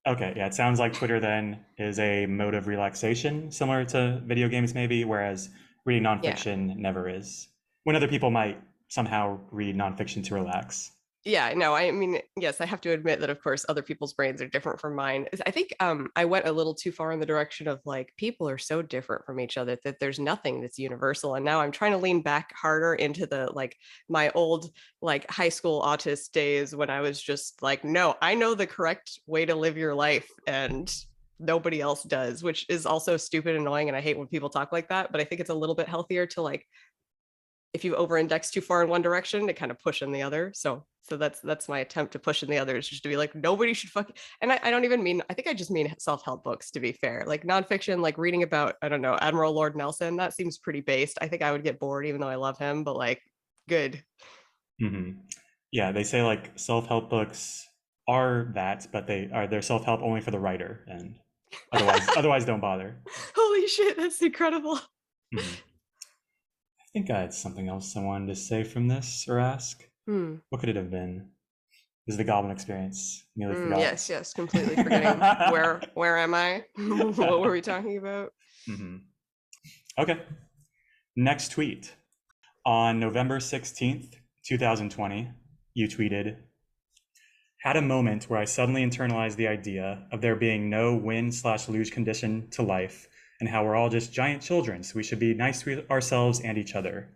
Speaker 1: Okay, yeah, it sounds like Twitter then is a mode of relaxation, similar to video games maybe, whereas reading
Speaker 2: Yeah.
Speaker 1: nonfiction never is. When other people might somehow read nonfiction to relax.
Speaker 2: Yeah, no, I mean, yes, I have to admit that of course other people's brains are different from mine. I think I went a little too far in the direction of like people are so different from each other that there's nothing that's universal. And now I'm trying to lean back harder into the like my old like high school autist days when I was just like, no, I know the correct way to live your life and nobody else does, which is also stupid, annoying, and I hate when people talk like that, but I think it's a little bit healthier to like if you over index too far in one direction, to kind of push in the other. So that's my attempt to push in the other is just to be like, nobody should fuck. And I don't even mean, I think I just mean self-help books, to be fair. Like nonfiction, like reading about, I don't know, Admiral Lord Nelson, that seems pretty based. I think I would get bored even though I love him, but like good.
Speaker 1: Hmm. Yeah, they say like self-help books are that, but they're self-help only for the writer, and otherwise don't bother.
Speaker 2: Holy shit, that's incredible.
Speaker 1: Hmm. I think I had something else I wanted to say from this or ask.
Speaker 2: Hmm.
Speaker 1: What could it have been? This is the Goblin experience. Nearly forgot.
Speaker 2: Yes, yes, completely forgetting where am I? What were we talking about?
Speaker 1: Hmm. Okay. Next tweet. On November 16th, 2020, you tweeted, had a moment where I suddenly internalized the idea of there being no win/lose condition to life and how we're all just giant children, so we should be nice to ourselves and each other.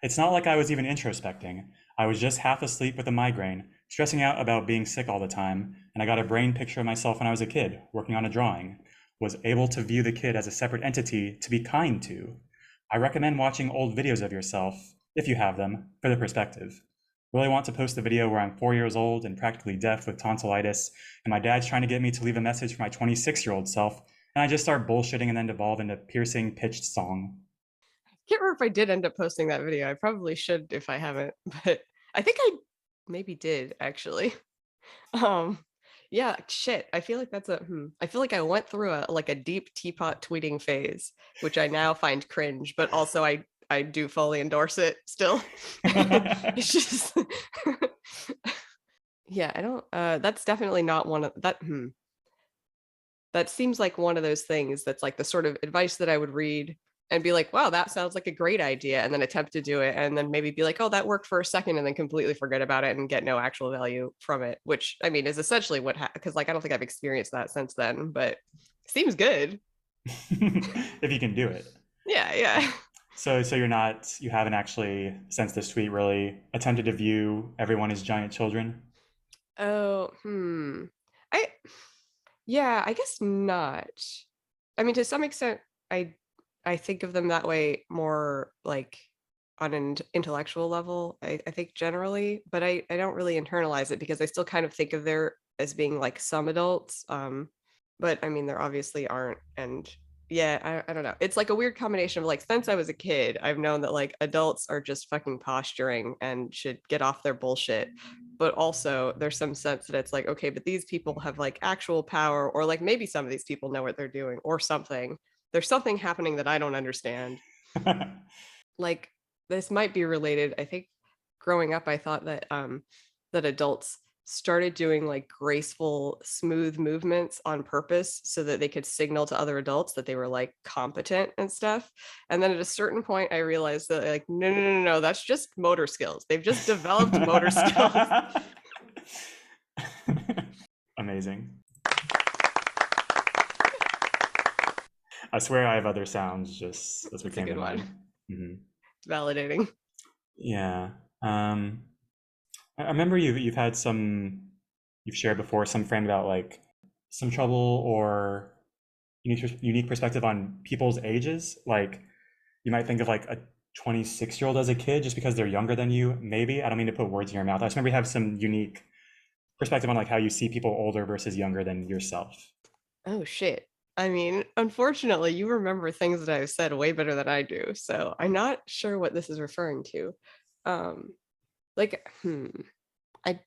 Speaker 1: It's not like I was even introspecting. I was just half asleep with a migraine, stressing out about being sick all the time, and I got a brain picture of myself when I was a kid, working on a drawing. Was able to view the kid as a separate entity to be kind to. I recommend watching old videos of yourself, if you have them, for the perspective. Really want to post a video where I'm 4 years old and practically deaf with tonsillitis, and my dad's trying to get me to leave a message for my 26-year-old self, and I just start bullshitting and then devolve into piercing pitched song.
Speaker 2: Can't remember if I did end up posting that video. I probably should if I haven't, but I think I maybe did actually. Um, yeah, shit. I feel like that's a I feel like I went through a like a deep teapot tweeting phase, which I now find cringe, but also I do fully endorse it still. It's just yeah, I don't that's definitely not one of that that seems like one of those things that's like the sort of advice that I would read and be like, wow, that sounds like a great idea. And then attempt to do it. And then maybe be like, oh, that worked for a second and then completely forget about it and get no actual value from it, which I mean is essentially what, because like I don't think I've experienced that since then, but seems good.
Speaker 1: If you can do it.
Speaker 2: Yeah, yeah.
Speaker 1: So you haven't actually, since this tweet, really attempted to view everyone as giant children?
Speaker 2: Oh, I, yeah, I guess not. I mean, to some extent, I I think of them that way more like on an intellectual level, I think generally, but I don't really internalize it because I still kind of think of there as being like some adults. But I mean, there obviously aren't. And yeah, I don't know. It's like a weird combination of like, since I was a kid, I've known that like adults are just fucking posturing and should get off their bullshit. But also there's some sense that it's like, okay, but these people have like actual power, or like maybe some of these people know what they're doing or something. There's something happening that I don't understand. Like this might be related. I think growing up I thought that that adults started doing like graceful smooth movements on purpose so that they could signal to other adults that they were like competent and stuff. And then at a certain point I realized that like no, that's just motor skills. They've just developed motor skills.
Speaker 1: Amazing. I swear I have other sounds, just that's what
Speaker 2: It's a
Speaker 1: came to
Speaker 2: good one.
Speaker 1: mind. Hmm.
Speaker 2: It's validating.
Speaker 1: Yeah. I remember you've had some you've shared before some frame about like some trouble or unique perspective on people's ages. Like you might think of like a 26-year-old as a kid just because they're younger than you. Maybe I don't mean to put words in your mouth. I just remember you have some unique perspective on like how you see people older versus younger than yourself.
Speaker 2: Oh shit. I mean, unfortunately, you remember things that I've said way better than I do, so I'm not sure what this is referring to. Um, like, I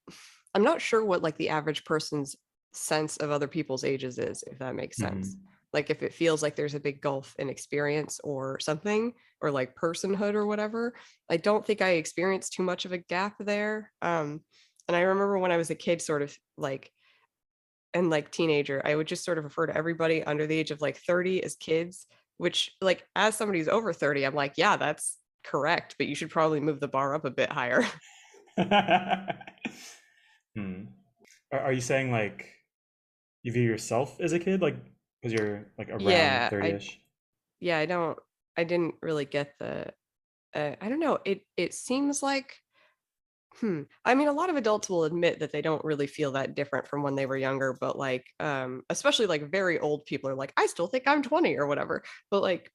Speaker 2: I'm not sure what like the average person's sense of other people's ages is, if that makes sense.
Speaker 1: Hmm.
Speaker 2: Like if it feels like there's a big gulf in experience or something, or like personhood or whatever. I don't think I experienced too much of a gap there. And I remember when I was a kid, sort of like and like teenager, I would just sort of refer to everybody under the age of like 30 as kids, which like as somebody who's over 30, I'm like, yeah, that's correct, but you should probably move the bar up a bit higher.
Speaker 1: Hmm. Are you saying like you view yourself as a kid, like because you're like around
Speaker 2: Yeah,
Speaker 1: 30-ish?
Speaker 2: yeah, I didn't really get the I don't know. It seems like I mean, a lot of adults will admit that they don't really feel that different from when they were younger, but like especially like very old people are like, I still think I'm 20 or whatever. But like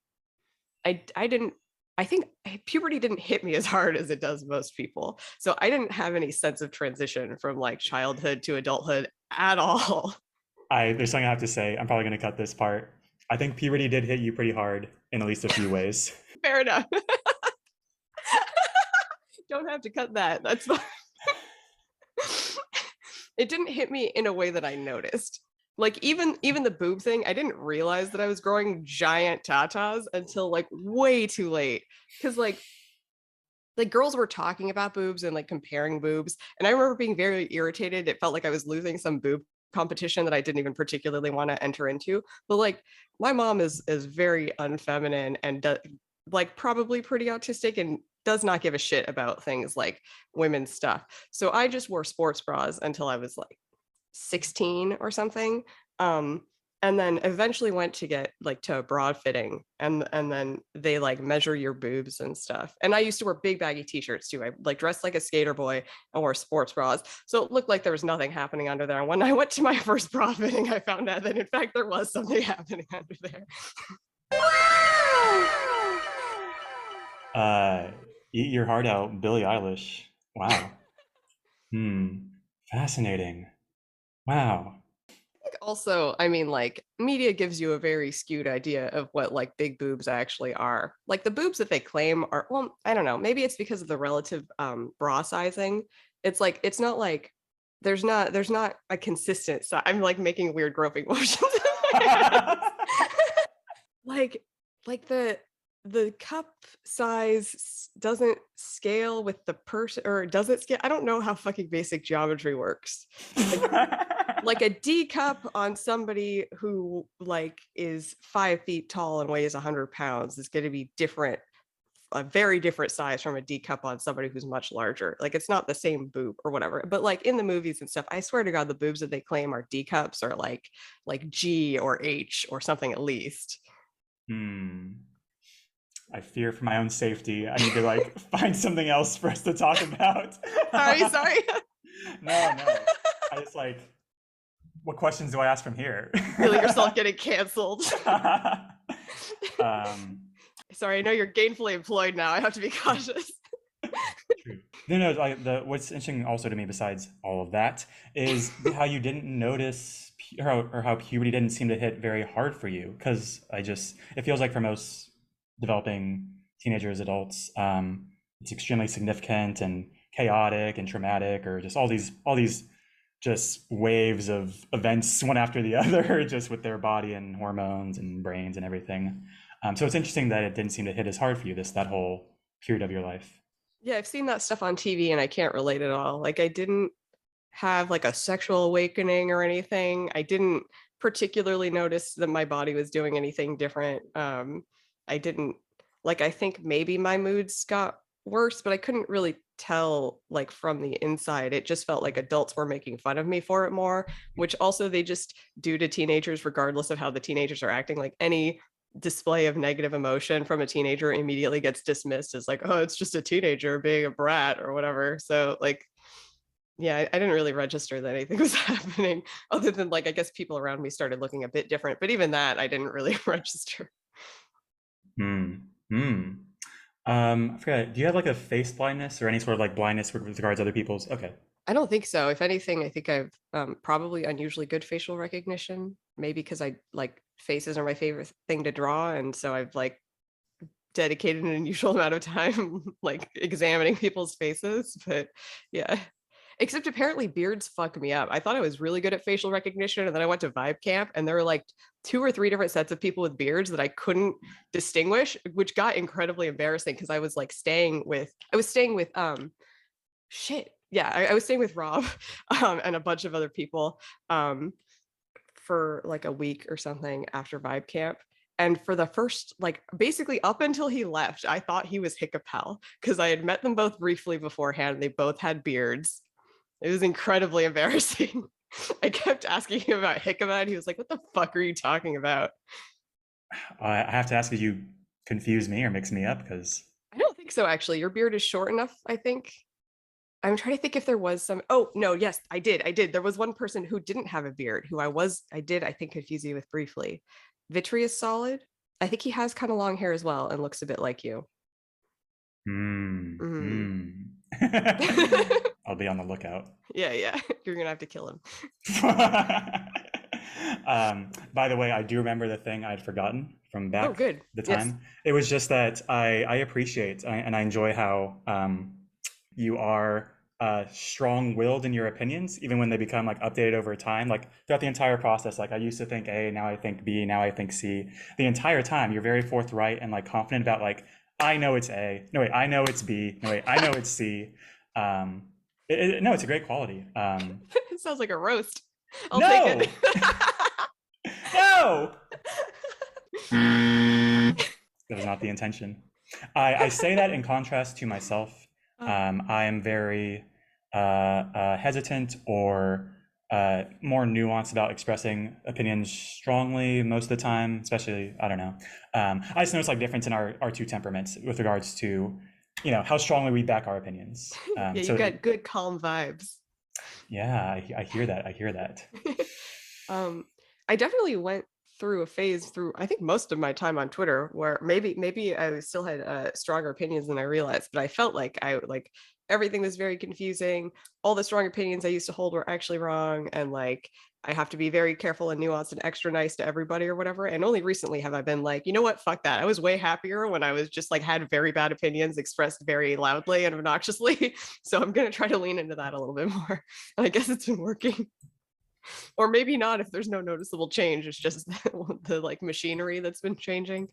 Speaker 2: I didn't I think puberty didn't hit me as hard as it does most people. So I didn't have any sense of transition from like childhood to adulthood at all.
Speaker 1: I There's something I have to say. I'm probably going to cut this part. I think puberty did hit you pretty hard in at least a few ways.
Speaker 2: Fair enough. Don't have to cut that. That's fine. It didn't hit me in a way that I noticed. Like even the boob thing, I didn't realize that I was growing giant tatas until like way too late. Cause like girls were talking about boobs and like comparing boobs. And I remember being very irritated. It felt like I was losing some boob competition that I didn't even particularly want to enter into. But like my mom is very unfeminine and like probably pretty autistic and does not give a shit about things like women's stuff. So I just wore sports bras until I was like 16 or something. Um, and then eventually went to get like to a broad fitting and then they like measure your boobs and stuff. And I used to wear big baggy t-shirts too. I like dressed like a skater boy and wore sports bras. So it looked like there was nothing happening under there. And when I went to my first bra fitting, I found out that in fact there was something happening under there.
Speaker 1: Uh, Eat your heart out, Billie Eilish. Wow. Hmm. Fascinating. Wow.
Speaker 2: Also, I mean, like media gives you a very skewed idea of what like big boobs actually are. Like the boobs that they claim are, well, I don't know, maybe it's because of the relative bra sizing. It's like it's not like there's not a consistent size. I'm like making weird groping motions in my hands. like like the cup size doesn't scale with the person, or does it scale? I don't know how fucking basic geometry works. Like a D cup on somebody who like is 5 feet tall and weighs 100 pounds is going to be different, a very different size from a D cup on somebody who's much larger. Like it's not the same boob or whatever. But like in the movies and stuff, I swear to God, the boobs that they claim are D cups are like G or H or something at least.
Speaker 1: Hmm. I fear for my own safety. I need to like find something else for us to talk about.
Speaker 2: Sorry.
Speaker 1: No, no. I just like, what questions do I ask from here?
Speaker 2: Feel yourself getting canceled.
Speaker 1: um,
Speaker 2: Sorry, I know you're gainfully employed now. I have to be cautious.
Speaker 1: True. No, no. Like what's interesting also to me, besides all of that, is how you didn't notice or how puberty didn't seem to hit very hard for you. Because it feels like for most developing teenagers, adults, it's extremely significant and chaotic and traumatic, or just all these just waves of events one after the other, just with their body and hormones and brains and everything. So it's interesting that it didn't seem to hit as hard for you that whole period of your life.
Speaker 2: Yeah, I've seen that stuff on TV and I can't relate at all. Like I didn't have like a sexual awakening or anything. I didn't particularly notice that my body was doing anything different. I didn't like I think maybe my moods got worse, but I couldn't really tell like from the inside. It just felt like adults were making fun of me for it more, which also they just do to teenagers regardless of how the teenagers are acting. Like any display of negative emotion from a teenager immediately gets dismissed as like, oh, it's just a teenager being a brat or whatever. So like yeah, I didn't really register that anything was happening other than like I guess people around me started looking a bit different, but even that I didn't really register.
Speaker 1: Hmm. Hmm. I forget. Do you have like a face blindness or any sort of like blindness with regards to other people's? Okay.
Speaker 2: I don't think so. If anything, I think I've probably unusually good facial recognition. maybe because I like faces are my favorite thing to draw, and so I've like dedicated an unusual amount of time like examining people's faces. But yeah. Except apparently beards fuck me up. I thought I was really good at facial recognition, and then I went to vibe camp, and there were like 2 or 3 different sets of people with beards that I couldn't distinguish, which got incredibly embarrassing because I was like staying with shit. Yeah, I was staying with Rob and a bunch of other people um for like a week or something after vibe camp. And for the first, like basically up until he left, I thought he was Hickapel because I had met them both briefly beforehand. They both had beards. It was incredibly embarrassing. I kept asking him about Hickama, and he was like, "What the fuck are you talking about?"
Speaker 1: I have to ask, did you confuse me or mix me up? Because
Speaker 2: I don't think so, actually. Your beard is short enough, I think. I'm trying to think if there was some. Oh, no, yes, I did. I did. There was one person who didn't have a beard who I think, confuse you with briefly. Vitreous Solid. I think he has kind of long hair as well and looks a bit like you. Mm.
Speaker 1: I'll be on the lookout.
Speaker 2: Yeah, yeah. You're going to have to kill him.
Speaker 1: By the way, I do remember the thing I'd forgotten from
Speaker 2: Oh,
Speaker 1: back
Speaker 2: good.
Speaker 1: the
Speaker 2: Yes.
Speaker 1: time. It was just that I appreciate and I enjoy how you are strong-willed in your opinions, even when they become like updated over time. Like throughout the entire process, like I used to think A, now I think B, now I think C. The entire time, you're very forthright and like confident about like I know it's A. No wait, I know it's B. No wait, I know it's C. Um, no, it's a great quality.
Speaker 2: It sounds like a roast. I'll take
Speaker 1: No,
Speaker 2: it.
Speaker 1: no, that was not the intention. I say that in contrast to myself. I am very hesitant or more nuanced about expressing opinions strongly most of the time, especially, I don't know. I just notice like difference in our two temperaments with regards to, you know, how strongly we back our opinions.
Speaker 2: Yeah, you got good calm vibes.
Speaker 1: Yeah, I hear that. I hear that.
Speaker 2: um, I definitely went through a phase through I think most of my time on Twitter where maybe I still had stronger opinions than I realized, but I felt like I like everything was very confusing. All the strong opinions I used to hold were actually wrong, and like I have to be very careful and nuanced and extra nice to everybody or whatever. And only recently have I been like, you know what, fuck that. I was way happier when I was just like had very bad opinions expressed very loudly and obnoxiously. So I'm gonna try to lean into that a little bit more. And I guess it's been working. Or maybe not if there's no noticeable change. It's just the like machinery that's been changing.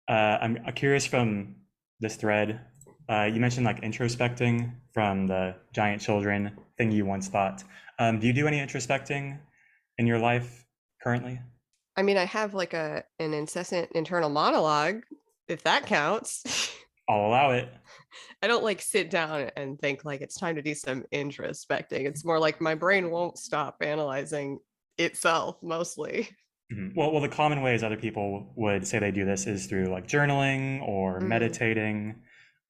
Speaker 1: I'm curious from this thread. You mentioned like introspecting from the giant children thing you once thought. Do you do any introspecting in your life currently?
Speaker 2: I mean, I have like an incessant internal monologue, if that counts.
Speaker 1: I'll allow it.
Speaker 2: I don't like sit down and think like it's time to do some introspecting. It's more like my brain won't stop analyzing itself mostly.
Speaker 1: Well, the common ways other people would say they do this is through like journaling or
Speaker 2: Mm,
Speaker 1: meditating.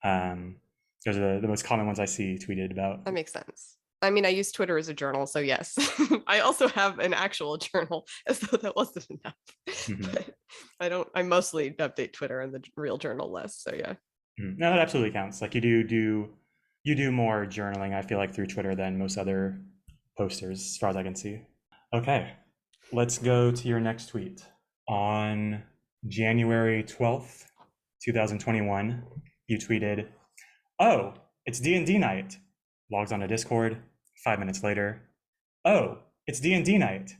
Speaker 1: Um, those are the most common ones I see tweeted about.
Speaker 2: that makes sense. I mean, I use Twitter as a journal, so yes. I also have an actual journal, as though that wasn't enough.
Speaker 1: Mhm.
Speaker 2: But I mostly update Twitter and the real journal less. So yeah.
Speaker 1: No, that absolutely counts. Like you do more journaling, I feel like, through Twitter than most other posters, as far as I can see. Okay, let's go to your next tweet. On January 12th, 2021, you tweeted, "Oh, it's D&D night." Logs on to Discord. 5 minutes later, "Oh, it's D&D night."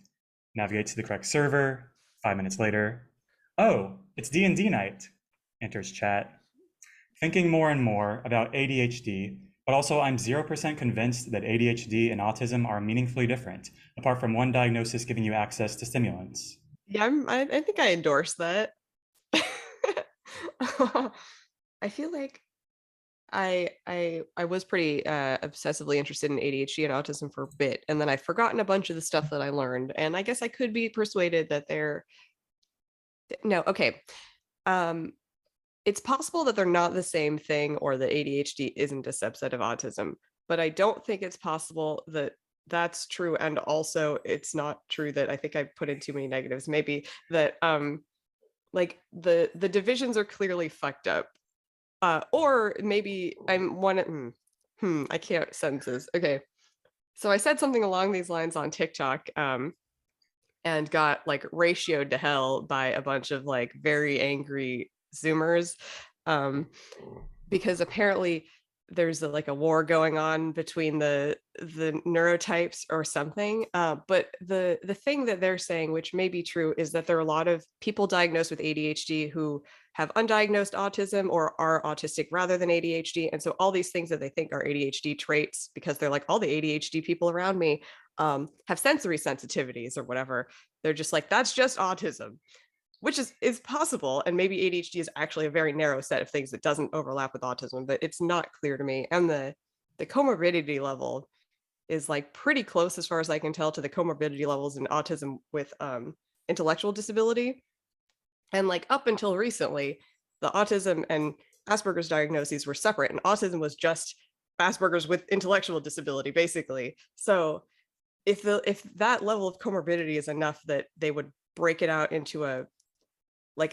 Speaker 1: Navigates to the correct server. 5 minutes later, "Oh, it's D&D night." Enters chat. Thinking more and more about ADHD, but also I'm 0% convinced that ADHD and autism are meaningfully different, apart from one diagnosis giving you access to stimulants.
Speaker 2: Yeah, I think I endorse that. I feel like I was pretty obsessively interested in ADHD and autism for a bit, and then I've forgotten a bunch of the stuff that I learned, and I guess I could be persuaded that they're no, okay. Um, it's possible that they're not the same thing or that ADHD isn't a subset of autism, but I don't think it's possible that that's true. And also, it's not true that I think I put in too many negatives. Maybe that like the divisions are clearly fucked up. Or maybe I'm one. I can't sentences. Okay, so I said something along these lines on TikTok. and got like ratioed to hell by a bunch of like very angry Zoomers. Um, because apparently there's like a war going on between the neurotypes or something. But the thing that they're saying, which may be true, is that there are a lot of people diagnosed with ADHD who have undiagnosed autism or are autistic rather than ADHD. And so all these things that they think are ADHD traits, because they're like, all the ADHD people around me have sensory sensitivities or whatever. They're just like, that's just autism, which is possible. And maybe ADHD is actually a very narrow set of things that doesn't overlap with autism, but it's not clear to me. And the comorbidity level is like pretty close, as far as I can tell, to the comorbidity levels in autism with intellectual disability. And like up until recently, the autism and Asperger's diagnoses were separate, and autism was just Asperger's with intellectual disability, basically. So if that level of comorbidity is enough that they would break it out into a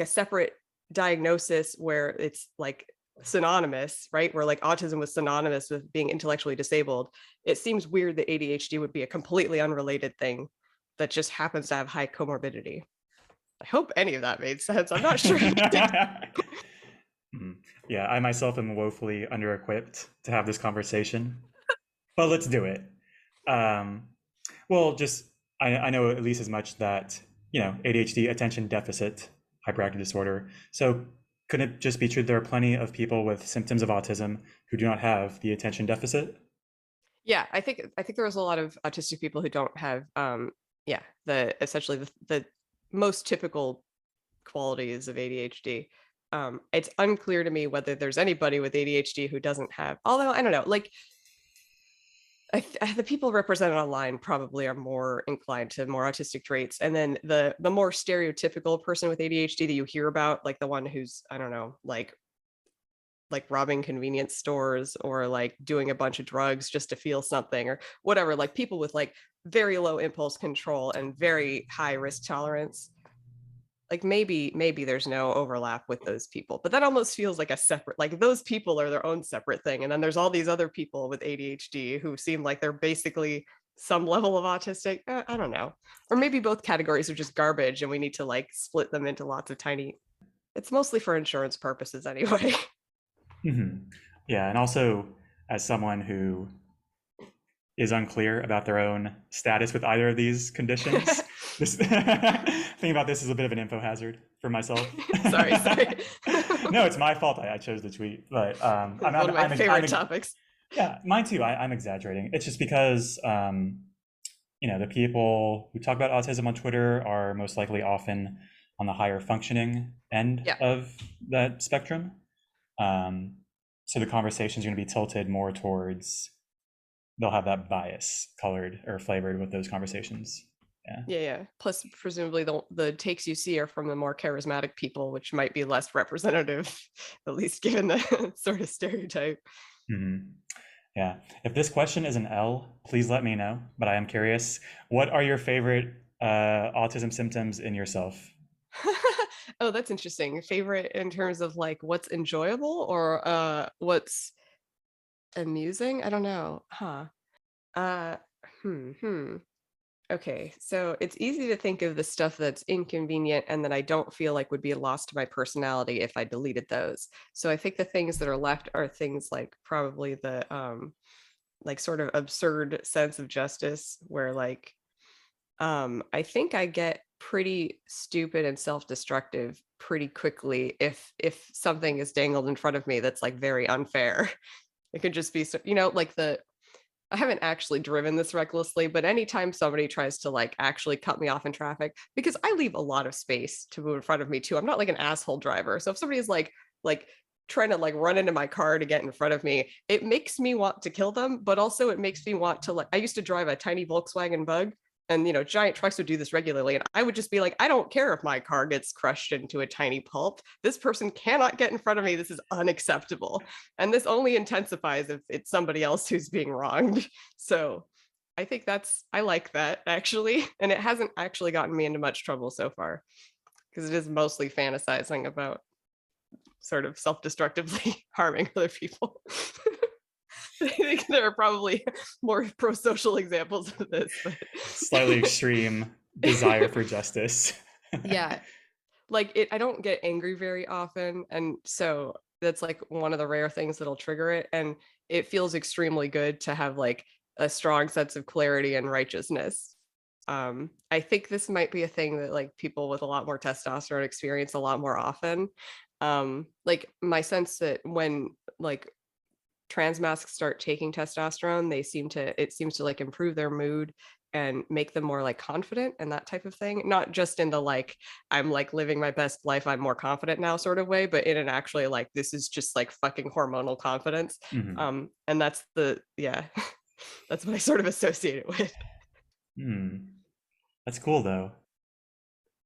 Speaker 2: separate diagnosis where it's like synonymous, right? Where like autism was synonymous with being intellectually disabled. It seems weird that ADHD would be a completely unrelated thing that just happens to have high comorbidity. I hope any of that made sense. I'm not sure.
Speaker 1: Yeah, I myself am woefully under-equipped to have this conversation, but let's do it. Um, well, just I know at least as much that ADHD, attention deficit hyperactive disorder. So couldn't it just be true there are plenty of people with symptoms of autism who do not have the attention deficit?
Speaker 2: Yeah, I think there was a lot of autistic people who don't have yeah, the essentially the most typical qualities of ADHD. It's unclear to me whether there's anybody with ADHD who doesn't have, although I don't know, like the people represented online probably are more inclined to more autistic traits. And then the more stereotypical person with ADHD that you hear about, like the one who's, I don't know, like robbing convenience stores or like doing a bunch of drugs just to feel something or whatever, like people with like very low impulse control and very high risk tolerance, like maybe there's no overlap with those people, but that almost feels like a separate, like those people are their own separate thing. And then there's all these other people with ADHD who seem like they're basically some level of autistic. I don't know. Or maybe both categories are just garbage and we need to like split them into lots of tiny, it's mostly for insurance purposes anyway.
Speaker 1: Mm-hmm. Yeah, and also as someone who is unclear about their own status with either of these conditions, this thinking about this is a bit of an info hazard for myself.
Speaker 2: Sorry.
Speaker 1: No, it's my fault. I chose the tweet, but
Speaker 2: One of my favorite topics.
Speaker 1: Yeah, mine too. I'm exaggerating. It's just because the people who talk about autism on Twitter are most likely often on the higher functioning end
Speaker 2: Yeah.
Speaker 1: of that spectrum. So the conversation is going to be tilted more towards, they'll have that bias colored or flavored with those conversations.
Speaker 2: Yeah. Plus, presumably the takes you see are from the more charismatic people, which might be less representative, at least given the sort of stereotype.
Speaker 1: Mm-hmm. Yeah. If this question is an L, please let me know. But I am curious, what are your favorite autism symptoms in yourself?
Speaker 2: Oh, that's interesting. Favorite in terms of like what's enjoyable or what's amusing? I don't know. Huh. Uh hmm. Okay, so it's easy to think of the stuff that's inconvenient and that I don't feel like would be lost to my personality if I deleted those. So I think the things that are left are things like probably the like sort of absurd sense of justice where like I think I get pretty stupid and self-destructive pretty quickly if something is dangled in front of me that's like very unfair. It could just be so, like I haven't actually driven this recklessly, but anytime somebody tries to like actually cut me off in traffic, because I leave a lot of space to move in front of me too. I'm not like an asshole driver. So if somebody is like trying to like run into my car to get in front of me, it makes me want to kill them, but also it makes me want to like, I used to drive a tiny Volkswagen Bug, and giant trucks would do this regularly, and I would just be like, I don't care if my car gets crushed into a tiny pulp, this person cannot get in front of me, this is unacceptable. And this only intensifies if it's somebody else who's being wronged. So I think I like that actually, and it hasn't actually gotten me into much trouble so far, because it is mostly fantasizing about sort of self-destructively harming other people. I think there are probably more pro-social examples of this, but
Speaker 1: Slightly extreme desire for justice.
Speaker 2: Yeah, like I don't get angry very often, and so that's like one of the rare things that'll trigger it, and it feels extremely good to have like a strong sense of clarity and righteousness. I think this might be a thing that like people with a lot more testosterone experience a lot more often. Like my sense that when like trans masks start taking testosterone, it seems to like improve their mood and make them more like confident and that type of thing. Not just in the like, I'm like living my best life, I'm more confident now sort of way, but in an actually like, this is just like fucking hormonal confidence.
Speaker 1: Hmm.
Speaker 2: And that's yeah, that's what I sort of associate it with.
Speaker 1: Hmm. That's cool though.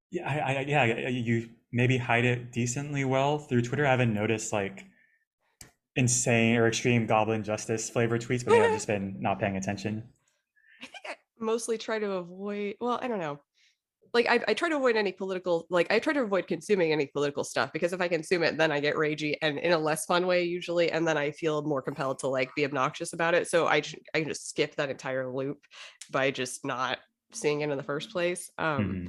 Speaker 1: Yeah, yeah, you maybe hide it decently well through Twitter. I haven't noticed like insane or extreme Goblin Justice flavor tweets, but maybe I've just been not paying attention.
Speaker 2: I think I mostly try to avoid, well, I don't know. Like I try to avoid any political, like I try to avoid consuming any political stuff because if I consume it, then I get ragey and in a less fun way usually, and then I feel more compelled to like be obnoxious about it. So I can just skip that entire loop by just not seeing it in the first place.
Speaker 1: Hmm.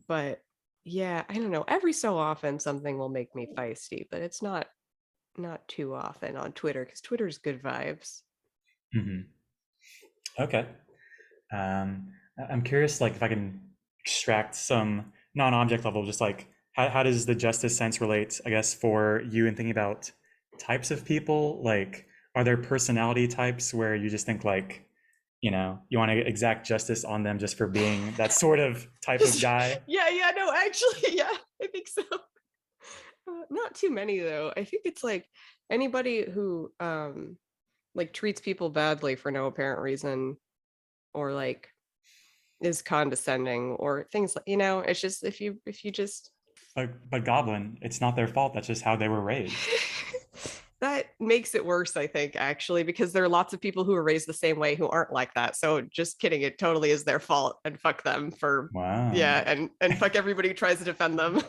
Speaker 2: But yeah, I don't know. Every so often something will make me feisty, but it's not too often on Twitter because Twitter's good vibes.
Speaker 1: Hmm. Okay. Um, I'm curious, like, if I can extract some non-object level, just like how does the justice sense relate, I guess, for you in thinking about types of people? Like, are there personality types where you just think like, you want to exact justice on them just for being that sort of type of guy?
Speaker 2: Yeah, no, actually, yeah, I think so. Not too many though. I think it's like anybody who like treats people badly for no apparent reason or like is condescending or things like, it's just if you just
Speaker 1: But Goblin, it's not their fault. That's just how they were raised.
Speaker 2: that makes it worse, I think, actually, because there are lots of people who are raised the same way who aren't like that. So just kidding, it totally is their fault and fuck them for
Speaker 1: Wow.
Speaker 2: yeah, and fuck everybody who tries to defend them.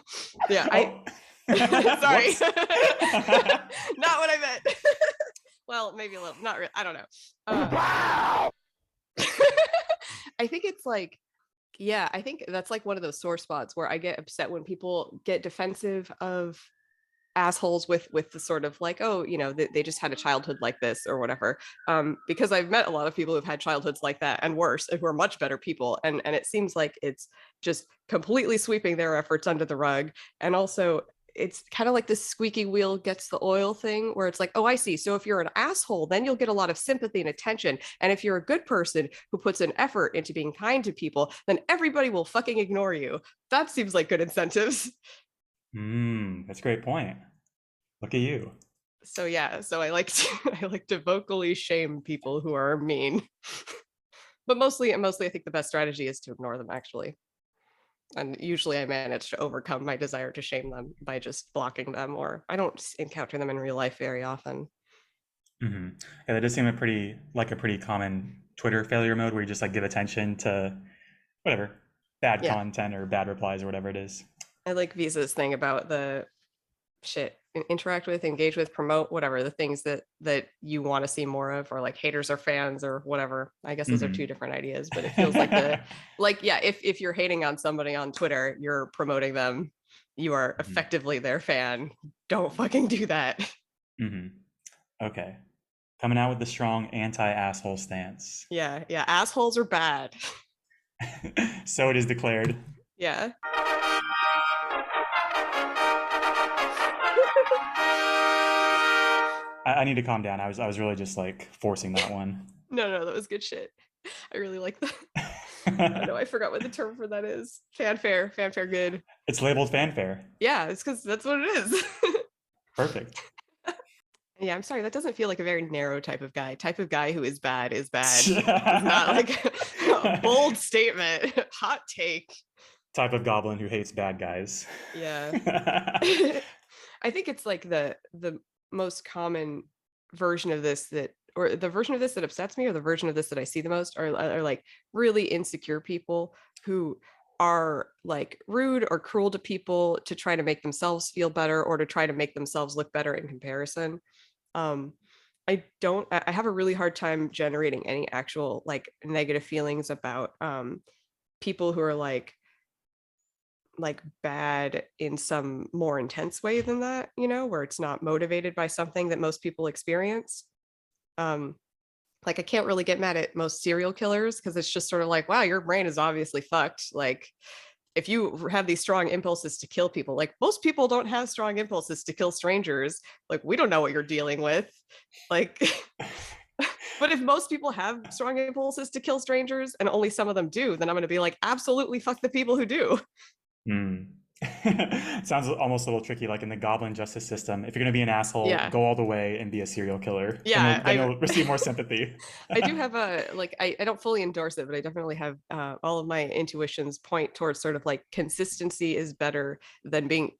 Speaker 2: Yeah, I
Speaker 1: Oh,
Speaker 2: sorry.
Speaker 1: whoops.
Speaker 2: Not what I meant. Well, maybe a little, not really, I don't know. I think it's like, yeah, I think that's like one of those sore spots where I get upset when people get defensive of assholes with the sort of like, oh, they just had a childhood like this or whatever. Because I've met a lot of people who've had childhoods like that and worse, and who are much better people, and it seems like it's just completely sweeping their efforts under the rug. And also it's kind of like this squeaky wheel gets the oil thing where it's like, oh, I see. So if you're an asshole, then you'll get a lot of sympathy and attention. And if you're a good person who puts an effort into being kind to people, then everybody will fucking ignore you. That seems like good incentives.
Speaker 1: That's a great point. Look at you.
Speaker 2: So yeah, so I like to I like to vocally shame people who are mean. But mostly I think the best strategy is to ignore them actually. And usually I manage to overcome my desire to shame them by just blocking them, or I don't encounter them in real life very often.
Speaker 1: Hmm. Yeah, that does seem a pretty common Twitter failure mode where you just like give attention to whatever bad
Speaker 2: Yeah.
Speaker 1: content or bad replies or whatever it is.
Speaker 2: I like Visa's thing about the shit interact with, engage with, promote, whatever the things that you want to see more of, or like haters or fans or whatever. I guess those are two
Speaker 1: Hmm.
Speaker 2: different ideas, but it feels like the like yeah, if you're hating on somebody on Twitter, you're promoting them, you are effectively their fan. Don't fucking do that.
Speaker 1: Hmm. Okay. Coming out with the strong anti-asshole stance.
Speaker 2: Yeah, assholes are bad.
Speaker 1: So it is declared.
Speaker 2: Yeah.
Speaker 1: I need to calm down. I was really just like forcing that one.
Speaker 2: No, that was good shit. I really like that. Oh no, I forgot what the term for that is. Fanfare good.
Speaker 1: It's labeled fanfare.
Speaker 2: Yeah, it's because that's what it is.
Speaker 1: Perfect.
Speaker 2: Yeah, I'm sorry. That doesn't feel like a very narrow type of guy. Type of guy who is bad is bad. It's not like a bold statement, hot take.
Speaker 1: Type of goblin who hates bad guys.
Speaker 2: Yeah. I think it's like the most common version of this that or the version of this that upsets me or the version of this that I see the most are like really insecure people who are like rude or cruel to people to try to make themselves feel better or to try to make themselves look better in comparison. um I have a really hard time generating any actual like negative feelings about people who are like bad in some more intense way than that, you know, where it's not motivated by something that most people experience. Um, like I can't really get mad at most serial killers because it's just sort of like, wow, your brain is obviously fucked. Like if you have these strong impulses to kill people, like most people don't have strong impulses to kill strangers. Like we don't know what you're dealing with. Like but if most people have strong impulses to kill strangers and only some of them do, then I'm going to be like, absolutely fuck the people who do.
Speaker 1: Hmm. Sounds almost a little tricky, like in the Goblin justice system. If you're gonna be an asshole,
Speaker 2: Yeah.
Speaker 1: go all the way and be a serial killer. Then
Speaker 2: Yeah.
Speaker 1: you'll receive more sympathy.
Speaker 2: I do have a like I don't fully endorse it, but I definitely have all of my intuitions point towards sort of like consistency is better than being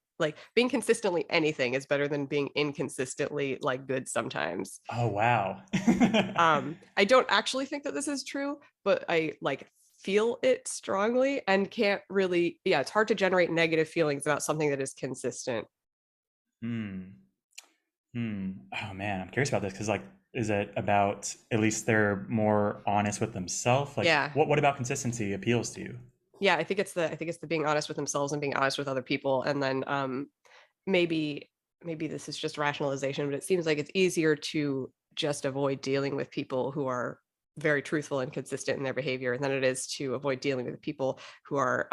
Speaker 2: consistently anything is better than being inconsistently like good sometimes.
Speaker 1: Oh wow.
Speaker 2: I don't actually think that this is true, but I like feel it strongly and can't really, yeah, it's hard to generate negative feelings about something that is consistent.
Speaker 1: Hmm. Hmm. Oh man, I'm curious about this because like, is it about at least they're more honest with themselves? Like,
Speaker 2: Yeah.
Speaker 1: what about consistency appeals to you?
Speaker 2: Yeah, I think it's the being honest with themselves and being honest with other people. And then maybe maybe this is just rationalization, but it seems like it's easier to just avoid dealing with people who are very truthful and consistent in their behavior than it is to avoid dealing with people who are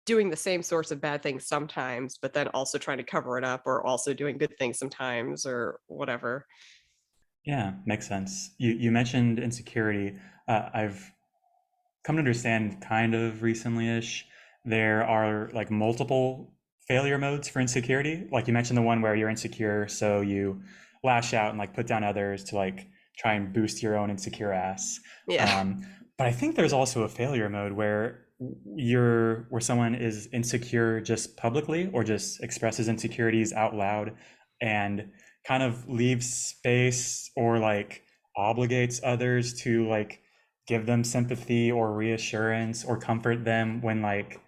Speaker 2: doing the same sorts of bad things sometimes, but then also trying to cover it up or also doing good things sometimes or whatever.
Speaker 1: Yeah, makes sense. You mentioned insecurity. I've come to understand kind of recently-ish, there are like multiple failure modes for insecurity. Like you mentioned the one where you're insecure, so you lash out and like put down others to like try and boost your own insecure ass.
Speaker 2: Yeah.
Speaker 1: Um, but I think there's also a failure mode where someone is insecure just publicly or just expresses insecurities out loud and kind of leaves space or like obligates others to like give them sympathy or reassurance or comfort them when like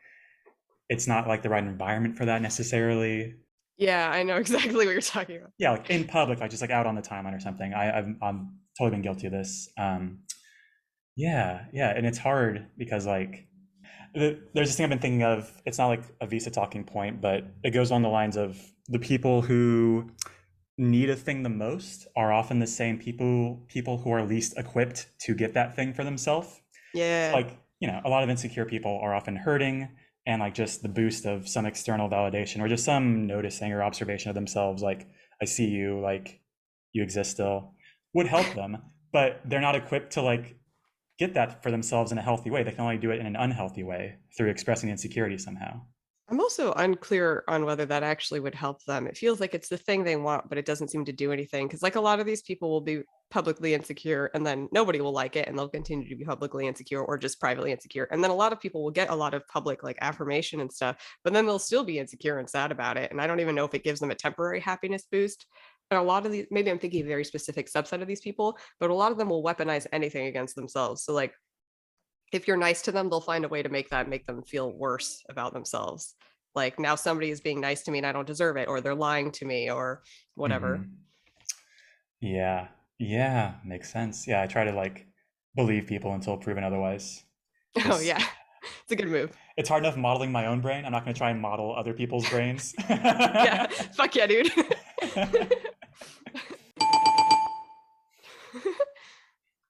Speaker 1: it's not like the right environment for that necessarily.
Speaker 2: Yeah, I know exactly what you're talking about.
Speaker 1: Yeah, like in public, like just like out on the timeline or something. I'm totally been guilty of this. Yeah, and it's hard because like there's this thing I've been thinking of. It's not like a Visa talking point, but it goes on the lines of the people who need a thing the most are often the same people who are least equipped to get that thing for themselves.
Speaker 2: Yeah.
Speaker 1: Like, you know, a lot of insecure people are often hurting and like just the boost of some external validation or just some noticing or observation of themselves, like, I see you, like, you exist still, would help them. But they're not equipped to like get that for themselves in a healthy way. They can only do it in an unhealthy way through expressing insecurity somehow.
Speaker 2: I'm also unclear on whether that actually would help them. It feels like it's the thing they want, but it doesn't seem to do anything. Because, like, a lot of these people will be publicly insecure and then nobody will like it and they'll continue to be publicly insecure or just privately insecure. And then a lot of people will get a lot of public, like, affirmation and stuff, but then they'll still be insecure and sad about it. And I don't even know if it gives them a temporary happiness boost. And a lot of these, maybe I'm thinking a very specific subset of these people, but a lot of them will weaponize anything against themselves. So, like, if you're nice to them, they'll find a way to make them feel worse about themselves. Like now somebody is being nice to me and I don't deserve it, or they're lying to me, or whatever.
Speaker 1: Hmm. Yeah, yeah, makes sense. Yeah, I try to like believe people until proven otherwise.
Speaker 2: Oh
Speaker 1: Because
Speaker 2: yeah, it's a good move.
Speaker 1: it's hard enough modeling my own brain. I'm not going to try and model other people's brains.
Speaker 2: Yeah, fuck yeah, dude.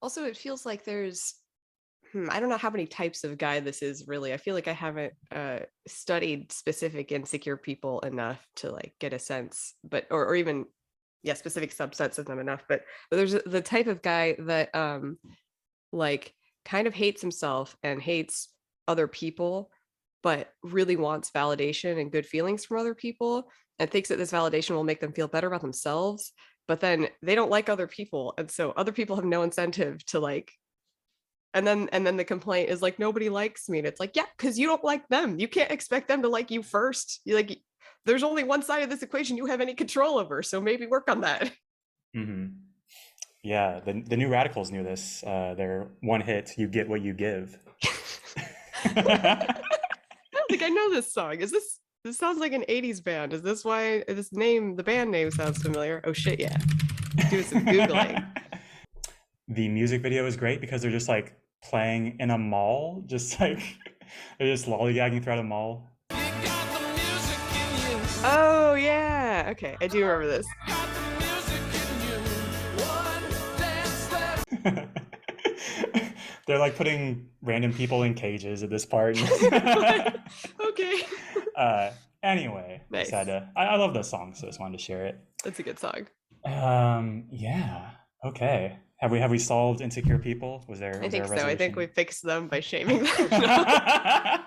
Speaker 2: Also, it feels like there's I don't know how many types of guy this is really. I feel like I haven't studied specific insecure people enough to like get a sense, but or even yeah, specific subsets of them enough. But there's the type of guy that like kind of hates himself and hates other people, but really wants validation and good feelings from other people and thinks that this validation will make them feel better about themselves. But then they don't like other people. And so other people have no incentive to like and then the complaint is like nobody likes me and it's like yeah because you don't like them, you can't expect them to like you first. You like there's only one side of this equation you have any control over, so maybe work on that.
Speaker 1: Hmm. Yeah, the new radicals knew this. They're one hit, you get what you give.
Speaker 2: Like I know this song. This sounds like an 80s band. Is this why this name, the band name sounds familiar? Oh shit, yeah. Doing some Googling.
Speaker 1: The music video is great because they're just like playing in a mall, just like they're just lollygagging throughout a mall.
Speaker 2: Oh yeah. Okay, I do remember this.
Speaker 1: They're like putting random people in cages at this part.
Speaker 2: What? Okay.
Speaker 1: uh, anyway, just had
Speaker 2: Nice.
Speaker 1: to. I love those songs, so I just wanted to share it.
Speaker 2: That's a good song.
Speaker 1: Yeah. Okay. Have we solved insecure people? Was there
Speaker 2: I
Speaker 1: was there
Speaker 2: think
Speaker 1: a
Speaker 2: so. I think we
Speaker 1: resolution?
Speaker 2: fixed them by shaming them. No.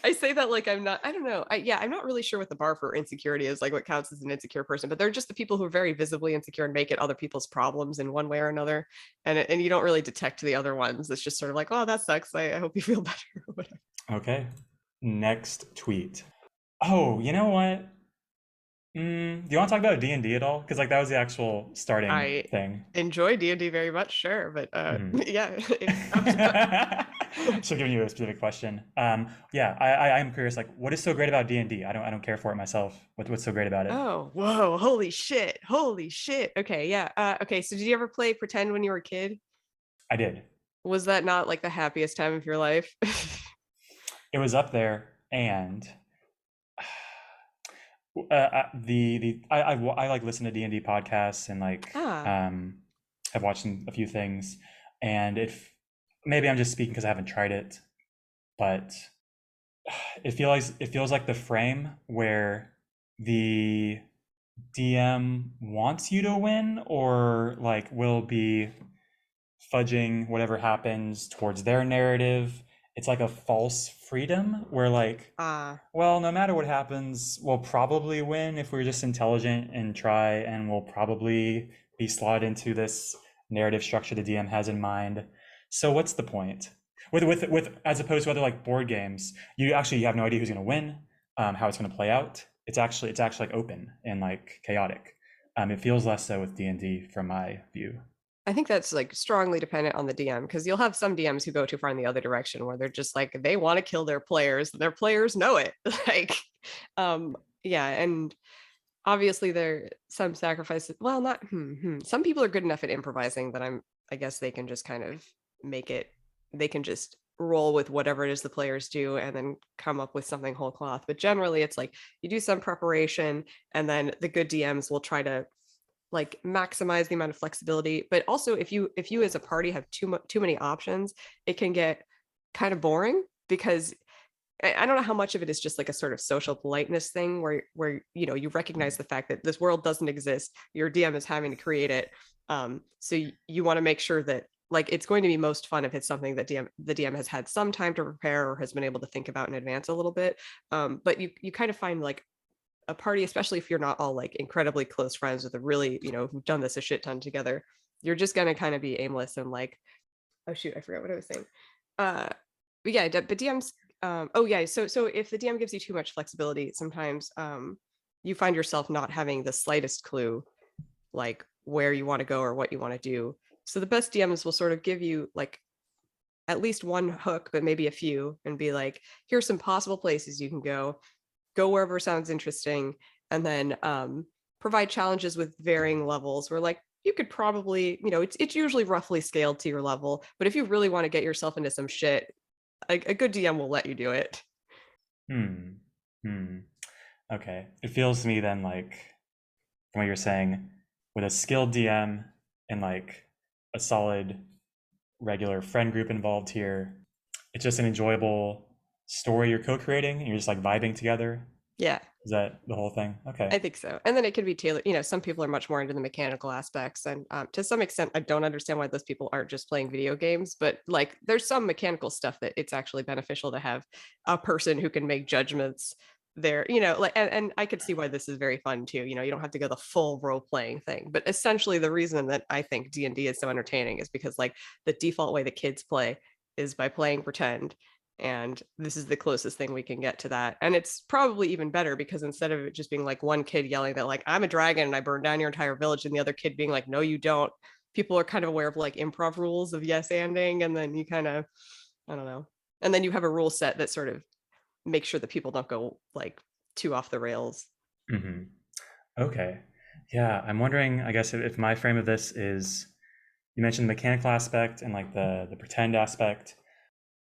Speaker 2: I say that like I'm not, I don't know. Yeah, I'm not really sure what the bar for insecurity is, like what counts as an insecure person, but they're just the people who are very visibly insecure and make it other people's problems in one way or another. And you don't really detect the other ones. It's just sort of like, oh, that sucks. I hope you feel better or whatever.
Speaker 1: Okay. Next tweet. Oh, you know what? Do you want to talk about D&D at all? Because like that was the actual starting
Speaker 2: I
Speaker 1: thing.
Speaker 2: enjoy D&D very much, sure, but
Speaker 1: Mhm.
Speaker 2: yeah, if I'm just,
Speaker 1: So giving you a specific question. Yeah, I'm curious. Like, what is so great about D&D? I don't care for it myself. What's so great about it?
Speaker 2: oh, whoa, holy shit. Holy shit. Okay, yeah. Okay, so did you ever play pretend when you were a kid?
Speaker 1: I did.
Speaker 2: Was that not like the happiest time of your life?
Speaker 1: It was up there, and I like listen to D&D podcasts and like
Speaker 2: Ah,
Speaker 1: have watched a few things, and if maybe I'm just speaking because I haven't tried it, but it feels like the frame where the DM wants you to win or like will be fudging whatever happens towards their narrative. It's like a false freedom where like,
Speaker 2: ah,
Speaker 1: well, no matter what happens, we'll probably win if we're just intelligent and try, and we'll probably be slotted into this narrative structure the DM has in mind. So what's the point? With as opposed to other like board games, you have no idea who's going to win, how it's going to play out. It's actually like open and like chaotic. It feels less so with D&D from my view.
Speaker 2: I think that's like strongly dependent on the DM because you'll have some DMs who go too far in the other direction where they're just like they want to kill their players know it. Like, um, yeah, and obviously there some sacrifices. Well, not some people are good enough at improvising that I guess they can just kind of make it. They can just roll with whatever it is the players do and then come up with something whole cloth. But generally, it's like you do some preparation and then the good DMs will try to like maximize the amount of flexibility. But also, if you as a party have too many options, it can get kind of boring because I don't know how much of it is just like a sort of social politeness thing where you recognize the fact that this world doesn't exist. Your DM is having to create it. So you want to make sure that like it's going to be most fun if it's something that the DM has had some time to prepare or has been able to think about in advance a little bit. But you kind of find like a party, especially if you're not all like incredibly close friends with a really, who've done this a shit ton together, you're just gonna kind of be aimless and like, oh shoot, I forgot what I was saying. Uh, but yeah, but DMs. Oh yeah, so if the DM gives you too much flexibility, sometimes you find yourself not having the slightest clue like where you want to go or what you want to do. So the best DMs will sort of give you like at least one hook, but maybe a few, and be like, here's some possible places you can go wherever sounds interesting, and then provide challenges with varying levels where like you could probably, it's usually roughly scaled to your level, but if you really want to get yourself into some shit, a good DM will let you do it.
Speaker 1: Hmm. Hmm. Okay. It feels to me then like from what you're saying, with a skilled DM and like a solid regular friend group involved here, it's just an enjoyable story you're co-creating and you're just like vibing together.
Speaker 2: Yeah,
Speaker 1: Is that the whole thing? Okay.
Speaker 2: I think so. And then it could be tailored. Some people are much more into the mechanical aspects, and to some extent, I don't understand why those people aren't just playing video games. But like, there's some mechanical stuff that it's actually beneficial to have a person who can make judgments there. Like, and I could see why this is very fun too. You don't have to go the full role playing thing. But essentially, the reason that I think D&D is so entertaining is because like the default way the kids play is by playing pretend, and this is the closest thing we can get to that. And it's probably even better because instead of it just being like one kid yelling that like I'm a dragon and I burned down your entire village, and the other kid being like no you don't, people are kind of aware of like improv rules of yes anding, and then you kind of, I don't know, and then you have a rule set that sort of makes sure that people don't go like too off the rails.
Speaker 1: Okay. Yeah, I'm wondering, I guess, if my frame of this is You mentioned the mechanical aspect and like the pretend aspect.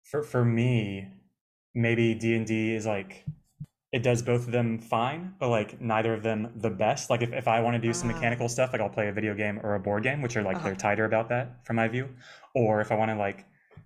Speaker 1: For me, maybe D&D is like it does both of them fine, but like neither of them the best. Like if I want to do some
Speaker 2: Ah,
Speaker 1: mechanical stuff, like I'll play a video game or a board game, which are like
Speaker 2: uh-huh.
Speaker 1: they're tighter about that from my view. Or if I want to like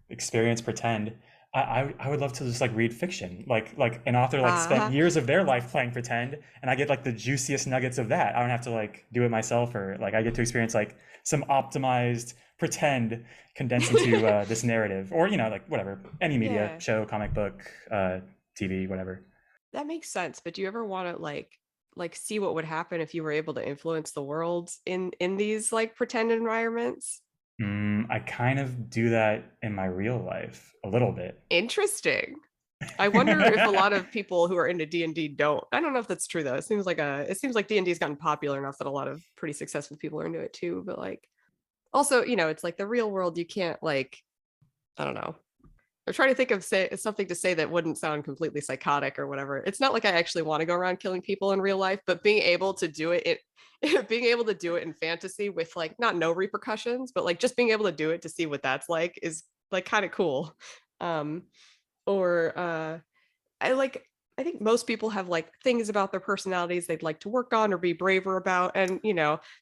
Speaker 1: experience pretend, I would love to just like read fiction. Like an author like spent
Speaker 2: Uh-huh.
Speaker 1: years of their life playing pretend, and I get like the juiciest nuggets of that. I don't have to like do it myself, or like I get to experience like some optimized pretend condensed into this narrative, or like whatever, any media,
Speaker 2: Yeah,
Speaker 1: show, comic book, TV, whatever.
Speaker 2: that makes sense. But do you ever want to like see what would happen if you were able to influence the world in these like pretend environments?
Speaker 1: I kind of do that in my real life a little bit.
Speaker 2: Interesting. I wonder if a lot of people who are into D&D don't. I don't know if that's true though. It seems like D&D's gotten popular enough that a lot of pretty successful people are into it too, but like also, it's like the real world you can't like I don't know. I'm trying to think of something to say that wouldn't sound completely psychotic or whatever. It's not like I actually want to go around killing people in real life, but being able to do being able to do it in fantasy with like not no repercussions, but like just being able to do it to see what that's like is like kind of cool. Um, or I like I think most people have like things about their personalities they'd like to work on or be braver about, and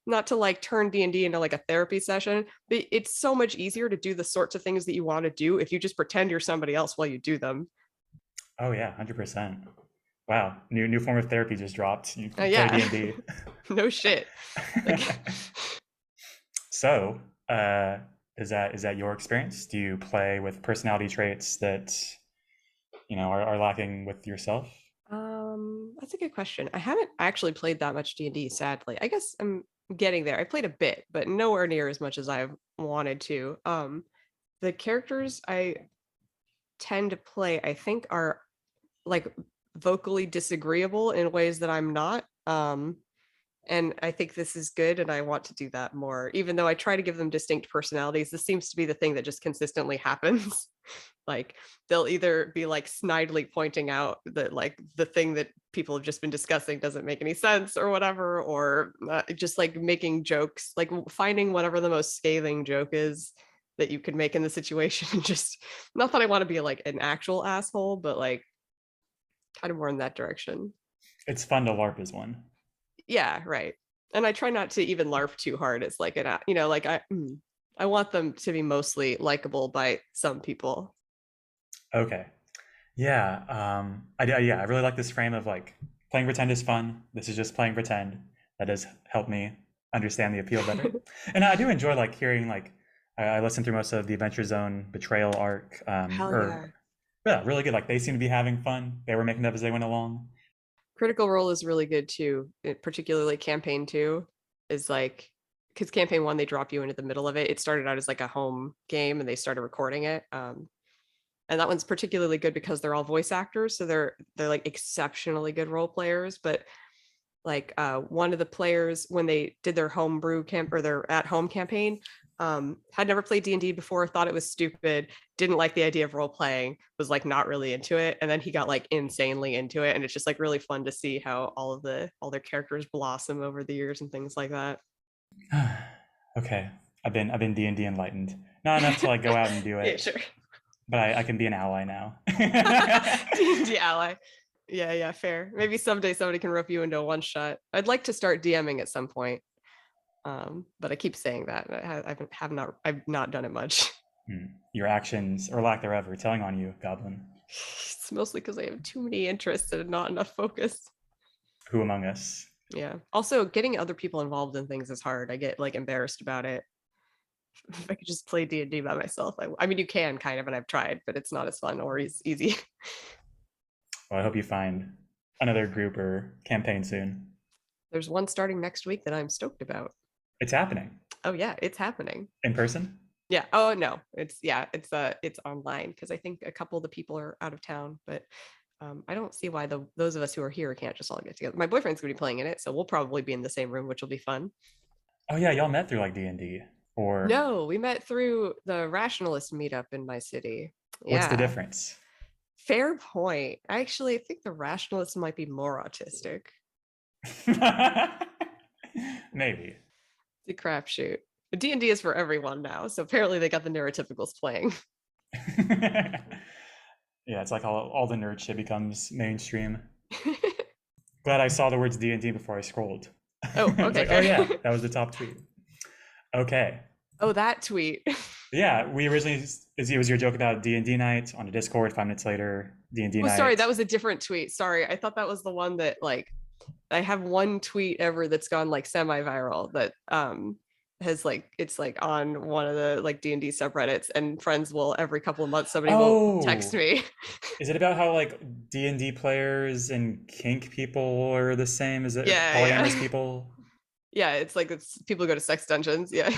Speaker 2: not to like turn D&D into like a therapy session, but it's so much easier to do the sorts of things that you want to do if you just pretend you're somebody else while you do them.
Speaker 1: Oh yeah, 100%. Wow, new form of therapy just dropped. You play
Speaker 2: Yeah.
Speaker 1: D&D.
Speaker 2: No shit. Like
Speaker 1: So, uh, is that your experience? Do you play with personality traits that are lacking with yourself?
Speaker 2: that's a good question. I haven't actually played that much D&D, sadly. I guess I'm getting there. I played a bit, but nowhere near as much as I've wanted to. The characters I tend to play, I think, are like vocally disagreeable in ways that I'm not. And I think this is good, and I want to do that more. Even though I try to give them distinct personalities, this seems to be the thing that just consistently happens. Like they'll either be like snidely pointing out that like the thing that people have just been discussing doesn't make any sense or whatever, or just like making jokes, like finding whatever the most scathing joke is that you could make in the situation. And just not that I want to be like an actual asshole, but like kind of more in that direction.
Speaker 1: It's fun to LARP as one.
Speaker 2: Yeah, right. And I try not to even larp too hard. It's like like I want them to be mostly likable by some people.
Speaker 1: Okay. Yeah. Yeah, I really like this frame of like playing pretend is fun. This is just playing pretend. That does help me understand the appeal better. And I do enjoy like hearing like I listened through most of the Adventure Zone betrayal arc.
Speaker 2: Hell
Speaker 1: Or
Speaker 2: yeah.
Speaker 1: yeah, really good. Like they seem to be having fun. They were making it up as they went along.
Speaker 2: Critical Role is really good too. Particularly campaign 2 is like because campaign 1 they drop you into the middle of it. It started out as like a home game and they started recording it. And that one's particularly good because they're all voice actors, so they're like exceptionally good role players, but like one of the players when they did their homebrew camp or their at home campaign had never played D&D before, thought it was stupid, didn't like the idea of role playing, was like not really into it, and then he got like insanely into it, and it's just like really fun to see how all their characters blossom over the years and things like that.
Speaker 1: Okay. I've been D&D enlightened. Not enough to like go out and do
Speaker 2: Yeah,
Speaker 1: it,
Speaker 2: sure.
Speaker 1: but I can be an ally now.
Speaker 2: D&D ally. Yeah, yeah, fair. Maybe someday somebody can rope you into a one shot. I'd like to start DMing at some point. But I keep saying that I've not done it much.
Speaker 1: Your actions or lack thereof are telling on you, Goblin.
Speaker 2: It's mostly because I have too many interests and not enough focus.
Speaker 1: Who among us?
Speaker 2: Yeah. Also, getting other people involved in things is hard. I get like embarrassed about it. If I could just play D&D by myself, I mean, you can kind of, and I've tried, but it's not as fun or as easy.
Speaker 1: Well, I hope you find another group or campaign soon.
Speaker 2: There's one starting next week that I'm stoked about.
Speaker 1: It's happening
Speaker 2: Oh yeah, it's happening.
Speaker 1: in person.
Speaker 2: Yeah. Oh no, it's online because I think a couple of the people are out of town, but I don't see why those of us who are here can't just all get together. My boyfriend's gonna be playing in it, so we'll probably be in the same room, which will be fun.
Speaker 1: Oh yeah, y'all met through like D&D. Or
Speaker 2: No, we met through the Rationalist meetup in my city.
Speaker 1: what's the
Speaker 2: Yeah,
Speaker 1: difference?
Speaker 2: fair point. Actually, I think the Rationalist might be more autistic.
Speaker 1: Maybe.
Speaker 2: It's a crapshoot. D&D is for everyone now, so apparently they got the neurotypicals playing.
Speaker 1: Yeah, it's like all the nerd shit becomes mainstream. Glad I saw the words D&D before I scrolled.
Speaker 2: Oh,
Speaker 1: It's
Speaker 2: okay,
Speaker 1: like, oh
Speaker 2: fair.
Speaker 1: yeah, that was the top tweet. Okay.
Speaker 2: Oh, that tweet.
Speaker 1: Yeah, we originally it was your joke about D&D night on a Discord. 5 minutes later, D&D
Speaker 2: Oh, sorry, that
Speaker 1: night.
Speaker 2: was a different tweet. Sorry, I thought that was the one that like I have one tweet ever that's gone like semi-viral that has like it's like on one of the like D&D subreddits, and friends will every couple of months somebody will text
Speaker 1: Oh,
Speaker 2: me.
Speaker 1: is it about how like D&D players and kink people are the same? Is it
Speaker 2: Yeah,
Speaker 1: polyamorous
Speaker 2: yeah.
Speaker 1: people?
Speaker 2: Yeah, it's like it's people go to sex dungeons. Yeah.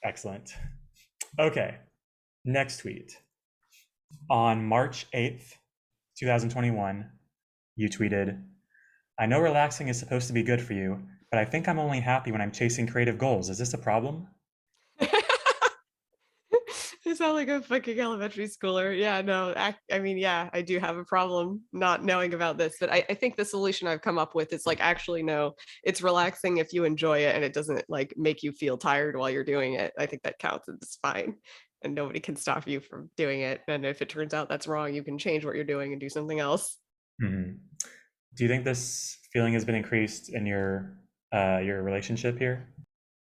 Speaker 1: Excellent. Okay, next tweet. On March 8th, 2021, you tweeted, I know relaxing is supposed to be good for you, but I think I'm only happy when I'm chasing creative goals. Is this a problem?
Speaker 2: I sound like a fucking elementary schooler. Yeah, no, I mean, yeah, I do have a problem not knowing about this, but I think the solution I've come up with is like actually no, it's relaxing if you enjoy it and it doesn't like make you feel tired while you're doing it. I think that counts. It's fine. And nobody can stop you from doing it. And if it turns out that's wrong, you can change what you're doing and do something else.
Speaker 1: Mhm. Do you think this feeling has been increased in your relationship here?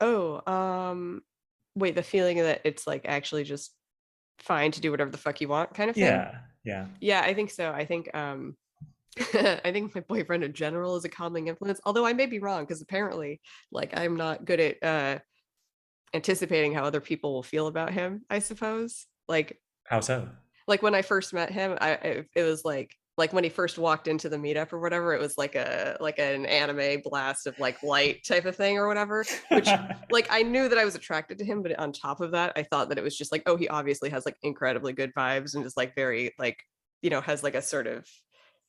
Speaker 2: Oh, wait, the feeling that it's like actually just fine to do whatever the fuck you want kind of thing.
Speaker 1: Yeah, yeah.
Speaker 2: Yeah, I think so. I think I think my boyfriend in general is a calming influence, although I may be wrong because apparently like I'm not good at anticipating how other people will feel about him, I suppose.
Speaker 1: How so?
Speaker 2: Like when I first met him, it was like when he first walked into the meetup or whatever, it was like a like an anime blast of like light type of thing or whatever, which like I knew that I was attracted to him, but on top of that, I thought that it was just like, oh, he obviously has like incredibly good vibes and is like very like, has like a sort of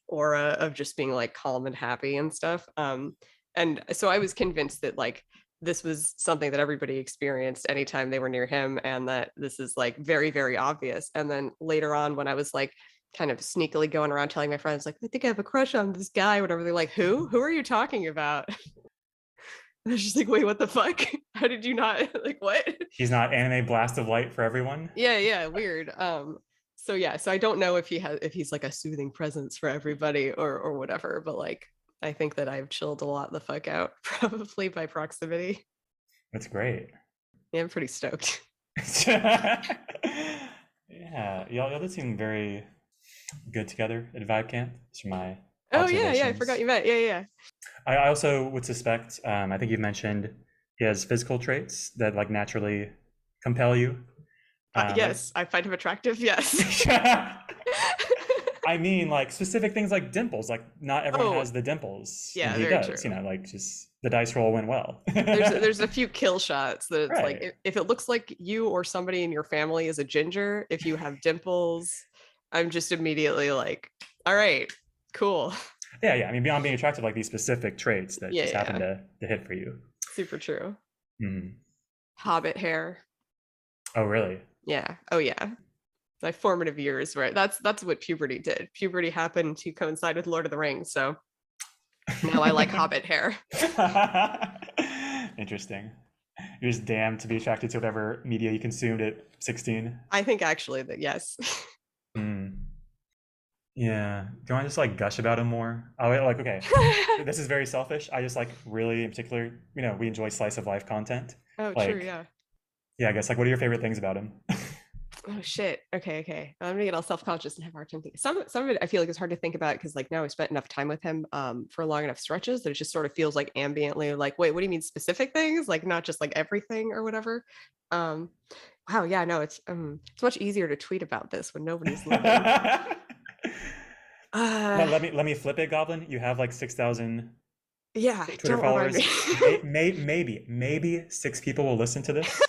Speaker 2: aura of just being like calm and happy and stuff. And so I was convinced that like this was something that everybody experienced anytime they were near him, and that this is like very, very obvious. And then later on, when I was like kind of sneakily going around telling my friends, like, I think I have a crush on this guy, whatever, they're like, who? Who are you talking about? And I was just like, wait, what the fuck? How did you not like what?
Speaker 1: He's not anime blast of light for everyone?
Speaker 2: Yeah, yeah, weird. So yeah, so I don't know if he's like a soothing presence for everybody or whatever, but like I think that I've chilled a lot the fuck out, probably by proximity.
Speaker 1: That's great.
Speaker 2: Yeah, I'm pretty stoked.
Speaker 1: Yeah, y'all did seem very good together at Vibe Camp. These are my
Speaker 2: Oh yeah, yeah, I forgot
Speaker 1: observations.
Speaker 2: you met. Yeah, yeah.
Speaker 1: I also would suspect, I think you've mentioned he has physical traits that like naturally compel you. Like,
Speaker 2: Yes, I find him attractive. Yes.
Speaker 1: I mean, like specific things like dimples. Like, not everyone
Speaker 2: Oh,
Speaker 1: has the dimples, and
Speaker 2: yeah,
Speaker 1: he
Speaker 2: very
Speaker 1: does.
Speaker 2: true.
Speaker 1: Like just the dice roll went well.
Speaker 2: There's a few kill shots that it's like
Speaker 1: Right.
Speaker 2: if it looks like you or somebody in your family is a ginger, if you have dimples, I'm just immediately like, all right, cool.
Speaker 1: Yeah, yeah. I mean, beyond being attractive, like these specific traits that
Speaker 2: Yeah,
Speaker 1: just happen
Speaker 2: yeah,
Speaker 1: to hit for you.
Speaker 2: super true.
Speaker 1: Mhm.
Speaker 2: Hobbit hair.
Speaker 1: Oh, really?
Speaker 2: Yeah. Oh yeah. My formative years, right? That's what puberty did. Puberty happened to coincide with Lord of the Rings, so now I like Hobbit hair.
Speaker 1: Interesting. You're just damned to be attracted to whatever media you consumed at 16.
Speaker 2: I think actually that yes.
Speaker 1: Mm. Yeah. Do you want to just like gush about him more? Oh, like, okay. This is very selfish. I just like really, in particular, we enjoy slice of life content.
Speaker 2: Oh, true,
Speaker 1: Like,
Speaker 2: yeah.
Speaker 1: yeah, I guess like what are your favorite things about him?
Speaker 2: Oh shit. Okay, okay. I'm gonna get all self-conscious and have a hard time thinking. Some of it I feel like it's hard to think about because like now I've spent enough time with him for long enough stretches that it just sort of feels like ambiently like, wait, what do you mean specific things? Like not just like everything or whatever. Um wow, yeah, no, it's much easier to tweet about this when nobody's looking. Uh
Speaker 1: Let me flip it, Goblin. You have like 6,000
Speaker 2: yeah,
Speaker 1: Twitter
Speaker 2: don't remind
Speaker 1: followers.
Speaker 2: me.
Speaker 1: Maybe 6 people will listen to this.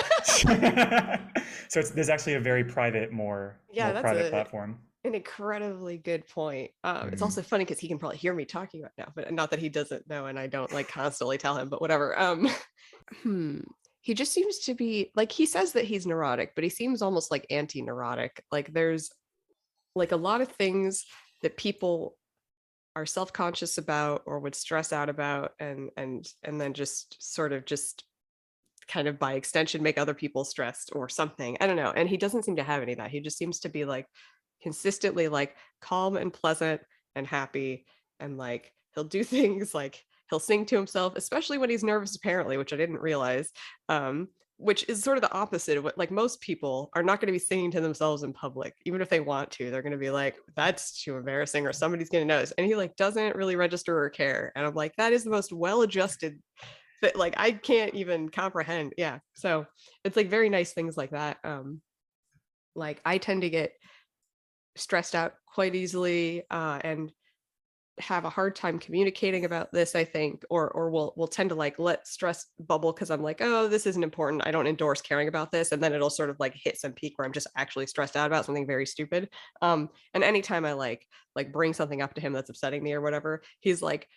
Speaker 1: So there's actually a very private, more
Speaker 2: Yeah, that's
Speaker 1: private
Speaker 2: a
Speaker 1: platform.
Speaker 2: an incredibly good point. It's also
Speaker 1: Mhm.
Speaker 2: funny because he can probably hear me talking right now, but not that he doesn't know, and I don't like constantly tell him. But whatever. Hmm. He just seems to be like he says that he's neurotic, but he seems almost like anti-neurotic. Like there's like a lot of things that people are self-conscious about or would stress out about, and then just sort of just kind of by extension make other people stressed or something. I don't know. And he doesn't seem to have any of that. He just seems to be like consistently like calm and pleasant and happy, and like he'll do things like he'll sing to himself, especially when he's nervous apparently, which I didn't realize. Um which is sort of the opposite of what, like, most people are not going to be singing to themselves in public. Even if they want to, they're going to be like, that's too embarrassing or somebody's going to notice. And he like doesn't really register or care. And I'm like, that is the most well-adjusted that, like, I can't even comprehend. Yeah. So it's like very nice things like that. Like I tend to get stressed out quite easily, and have a hard time communicating about this, I think, or will tend to like let stress bubble because I'm like, oh, this isn't important. I don't endorse caring about this. And then it'll sort of like hit some peak where I'm just actually stressed out about something very stupid. And anytime I like bring something up to him that's upsetting me or whatever, he's like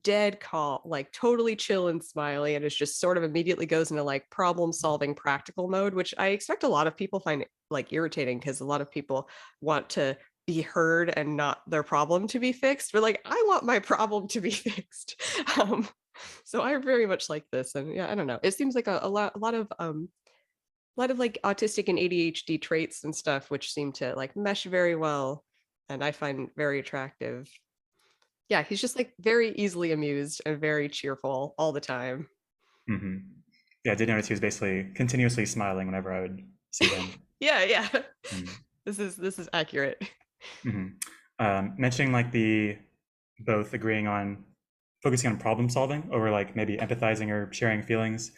Speaker 2: dead calm, like totally chill and smiley, and it's just sort of immediately goes into like problem solving practical mode, which I expect a lot of people find like irritating because a lot of people want to be heard and not their problem to be fixed. But like, I want my problem to be fixed. Um, so I very much like this, and yeah, I don't know. It seems like a lot of like autistic and ADHD traits and stuff, which seem to like mesh very well, and I find very attractive. Yeah, he's just like very easily amused and very cheerful all the time.
Speaker 1: Hmm. Yeah, I did notice he was basically continuously smiling whenever I would see him.
Speaker 2: Yeah, yeah.
Speaker 1: Mm.
Speaker 2: This is accurate.
Speaker 1: Hmm. Mentioning like the both agreeing on focusing on problem solving over like maybe empathizing or sharing feelings.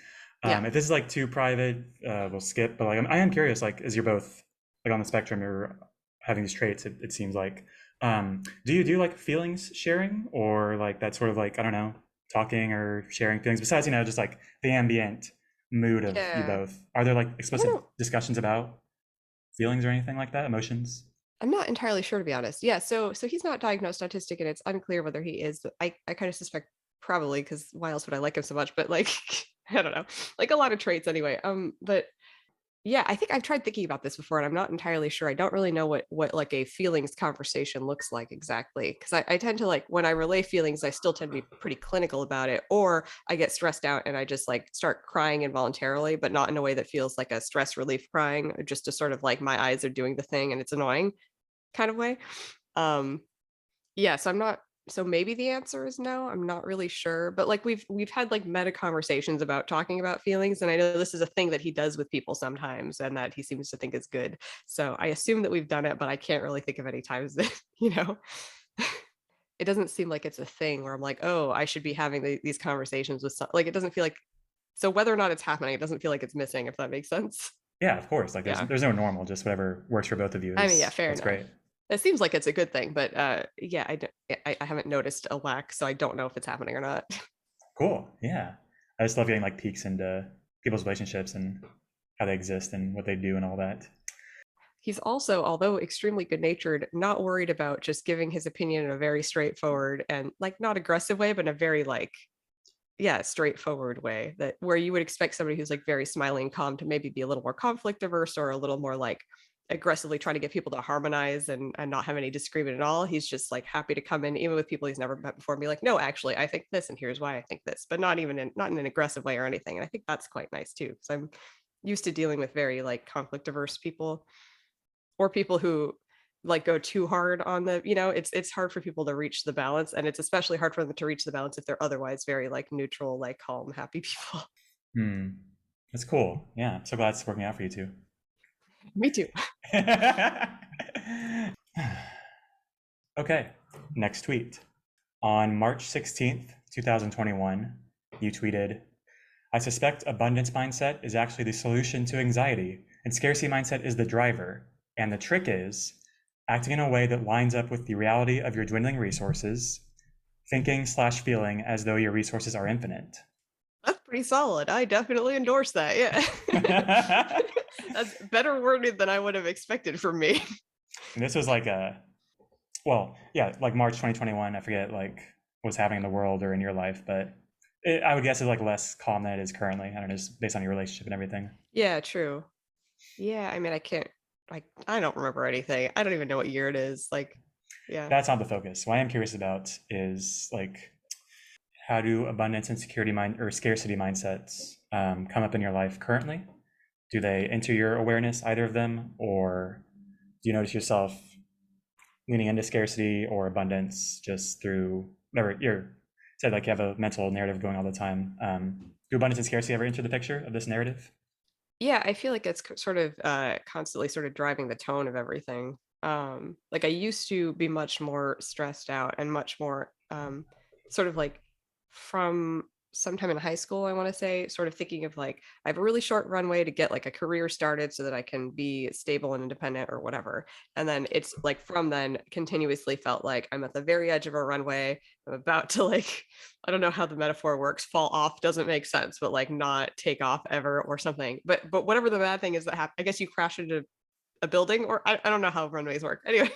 Speaker 2: Yeah.
Speaker 1: If this is like too private, we'll skip. But like, I am curious, like, as you're both like on the spectrum, you're having these traits. It seems like. Do you do like feelings sharing or like that sort of like I don't know, talking or sharing feelings besides just like the ambient mood of you
Speaker 2: Yeah.
Speaker 1: both? Are there like
Speaker 2: I
Speaker 1: explicit
Speaker 2: don't
Speaker 1: discussions about feelings or anything like that, emotions?
Speaker 2: I'm not entirely sure, to be honest. Yeah, so he's not diagnosed autistic, and it's unclear whether he is. But I kind of suspect probably, because why else would I like him so much? But like, I don't know, like a lot of traits anyway. But yeah, I think I've tried thinking about this before, and I'm not entirely sure. I don't really know what like a feelings conversation looks like exactly, because I tend to like when I relay feelings, I still tend to be pretty clinical about it, or I get stressed out and I just like start crying involuntarily, but not in a way that feels like a stress relief crying, or just to sort of like my eyes are doing the thing and it's annoying kind of way. Um, yeah, so I'm not so maybe the answer is no. I'm not really sure, but like we've had like meta conversations about talking about feelings, and I know this is a thing that he does with people sometimes and that he seems to think is good. So I assume that we've done it, but I can't really think of any times that, it doesn't seem like it's a thing where I'm like, "Oh, I should be having these conversations with some," like it doesn't feel like, so whether or not it's happening, it doesn't feel like it's missing, if that makes sense.
Speaker 1: Yeah, of course. Like
Speaker 2: Yeah.
Speaker 1: there's no normal, just whatever works for both of you
Speaker 2: I mean, yeah,
Speaker 1: is
Speaker 2: fair
Speaker 1: that's
Speaker 2: enough.
Speaker 1: great.
Speaker 2: It seems like it's a good thing, but yeah, I haven't noticed a lack, so I don't know if it's happening or not.
Speaker 1: Cool. Yeah. I just love getting like peeks into people's relationships and how they exist and what they do and all that.
Speaker 2: He's also, although extremely good natured, not worried about just giving his opinion in a very straightforward and like not aggressive way, but in a very like, yeah, straightforward way, that where you would expect somebody who's like very smiling, calm to maybe be a little more conflict averse or a little more like aggressively trying to get people to harmonize and not have any disagreement at all. He's just like happy to come in, even with people he's never met before, and be like, no, actually, I think this, and here's why I think this, but not in an aggressive way or anything. And I think that's quite nice too, because I'm used to dealing with very like conflict averse people, or people who like go too hard on the, it's hard for people to reach the balance, and it's especially hard for them to reach the balance if they're otherwise very like neutral, like calm, happy people.
Speaker 1: Hmm. That's cool. Yeah. I'm so glad it's working out for you too.
Speaker 2: Me too.
Speaker 1: Okay. Next tweet. On March 16th, 2021, you tweeted, I suspect abundance mindset is actually the solution to anxiety, and scarcity mindset is the driver. And the trick is acting in a way that lines up with the reality of your dwindling resources, thinking/feeling as though your resources are infinite.
Speaker 2: That's pretty solid. I definitely endorse that. Yeah.
Speaker 1: And
Speaker 2: That's better worded than I would have expected from me.
Speaker 1: this was like well, yeah, like March 2021. I forget like what's happening in the world or in your life, but I would guess it's like less calm than it is currently. I don't know, just based on your relationship and everything.
Speaker 2: Yeah, true. Yeah, I mean, I can't, like, I don't remember anything. I don't even know what year it is. Like, Yeah.
Speaker 1: That's not the focus. What I am curious about is like, how do abundance and security mind or scarcity mindsets come up in your life currently? Do they enter your awareness, either of them, or do you notice yourself leaning into scarcity or abundance just through whatever you're said, like you have a mental narrative going all the time? Do abundance and scarcity ever enter the picture of this narrative?
Speaker 2: Yeah, I feel like it's sort of constantly sort of driving the tone of everything. Like I used to be much more stressed out and much more sort of like from sometime in high school, I want to say, sort of thinking of like I have a really short runway to get like a career started so that I can be stable and independent or whatever. And then it's like from then continuously felt like I'm at the very edge of a runway. I'm about to like I don't know how the metaphor works. Fall off doesn't make sense, but like not take off ever or something. But whatever the bad thing is that happened, I guess you crash into a building or I don't know how runways work. Anyway.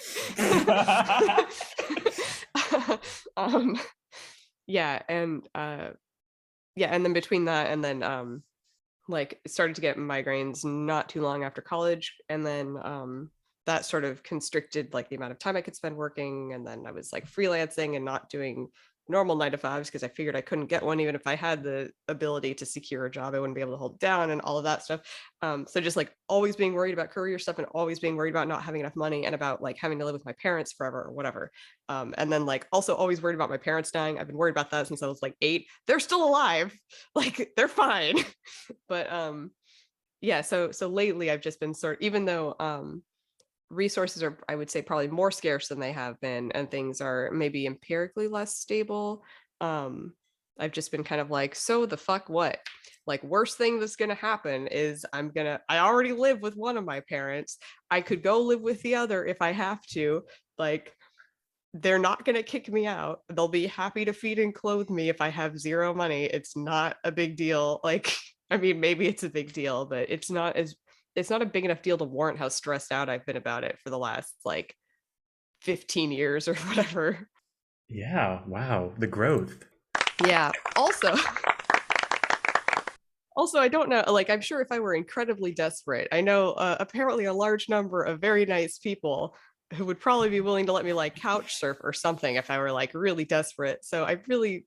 Speaker 2: um yeah, and then between that and then like started to get migraines not too long after college, and then that sort of constricted like the amount of time I could spend working, and then I was like freelancing and not doing normal 9 to 5s because I figured I couldn't get one even if I had the ability to secure a job. I wouldn't be able to hold it down and all of that stuff. So just like always being worried about career stuff and always being worried about not having enough money and about like having to live with my parents forever or whatever. And then like also always worried about my parents dying. I've been worried about that since I was like 8. They're still alive. Like they're fine. But yeah, so lately I've just been even though resources are, I would say, probably more scarce than they have been, and things are maybe empirically less stable. um I've just been kind of like, so the fuck what, like worst thing that's gonna happen is I already live with one of my parents. I could go live with the other if I have to. Like they're not going to kick me out. They'll be happy to feed and clothe me if I have zero money. It's not a big deal. Like, I mean, maybe it's a big deal, but it's not a big enough deal to warrant how stressed out I've been about it for the last like 15 years or whatever.
Speaker 1: Yeah, wow, the growth.
Speaker 2: Yeah. Also, I don't know, like I'm sure if I were incredibly desperate, I know apparently a large number of very nice people who would probably be willing to let me like couch surf or something if I were like really desperate. So I really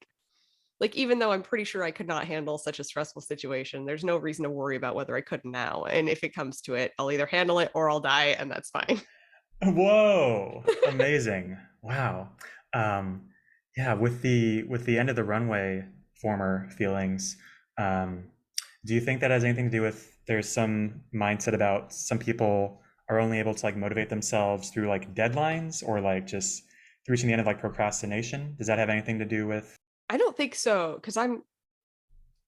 Speaker 2: like, even though I'm pretty sure I could not handle such a stressful situation, there's no reason to worry about whether I could now. And if it comes to it, I'll either handle it or I'll die, and that's fine.
Speaker 1: Whoa, amazing. Wow. Um, yeah, with the end of the runway former feelings, um, do you think that has anything to do with there's some mindset about some people are only able to like motivate themselves through like deadlines or like just reaching the end of like procrastination? Does that have anything to do with?
Speaker 2: I don't think so, because I'm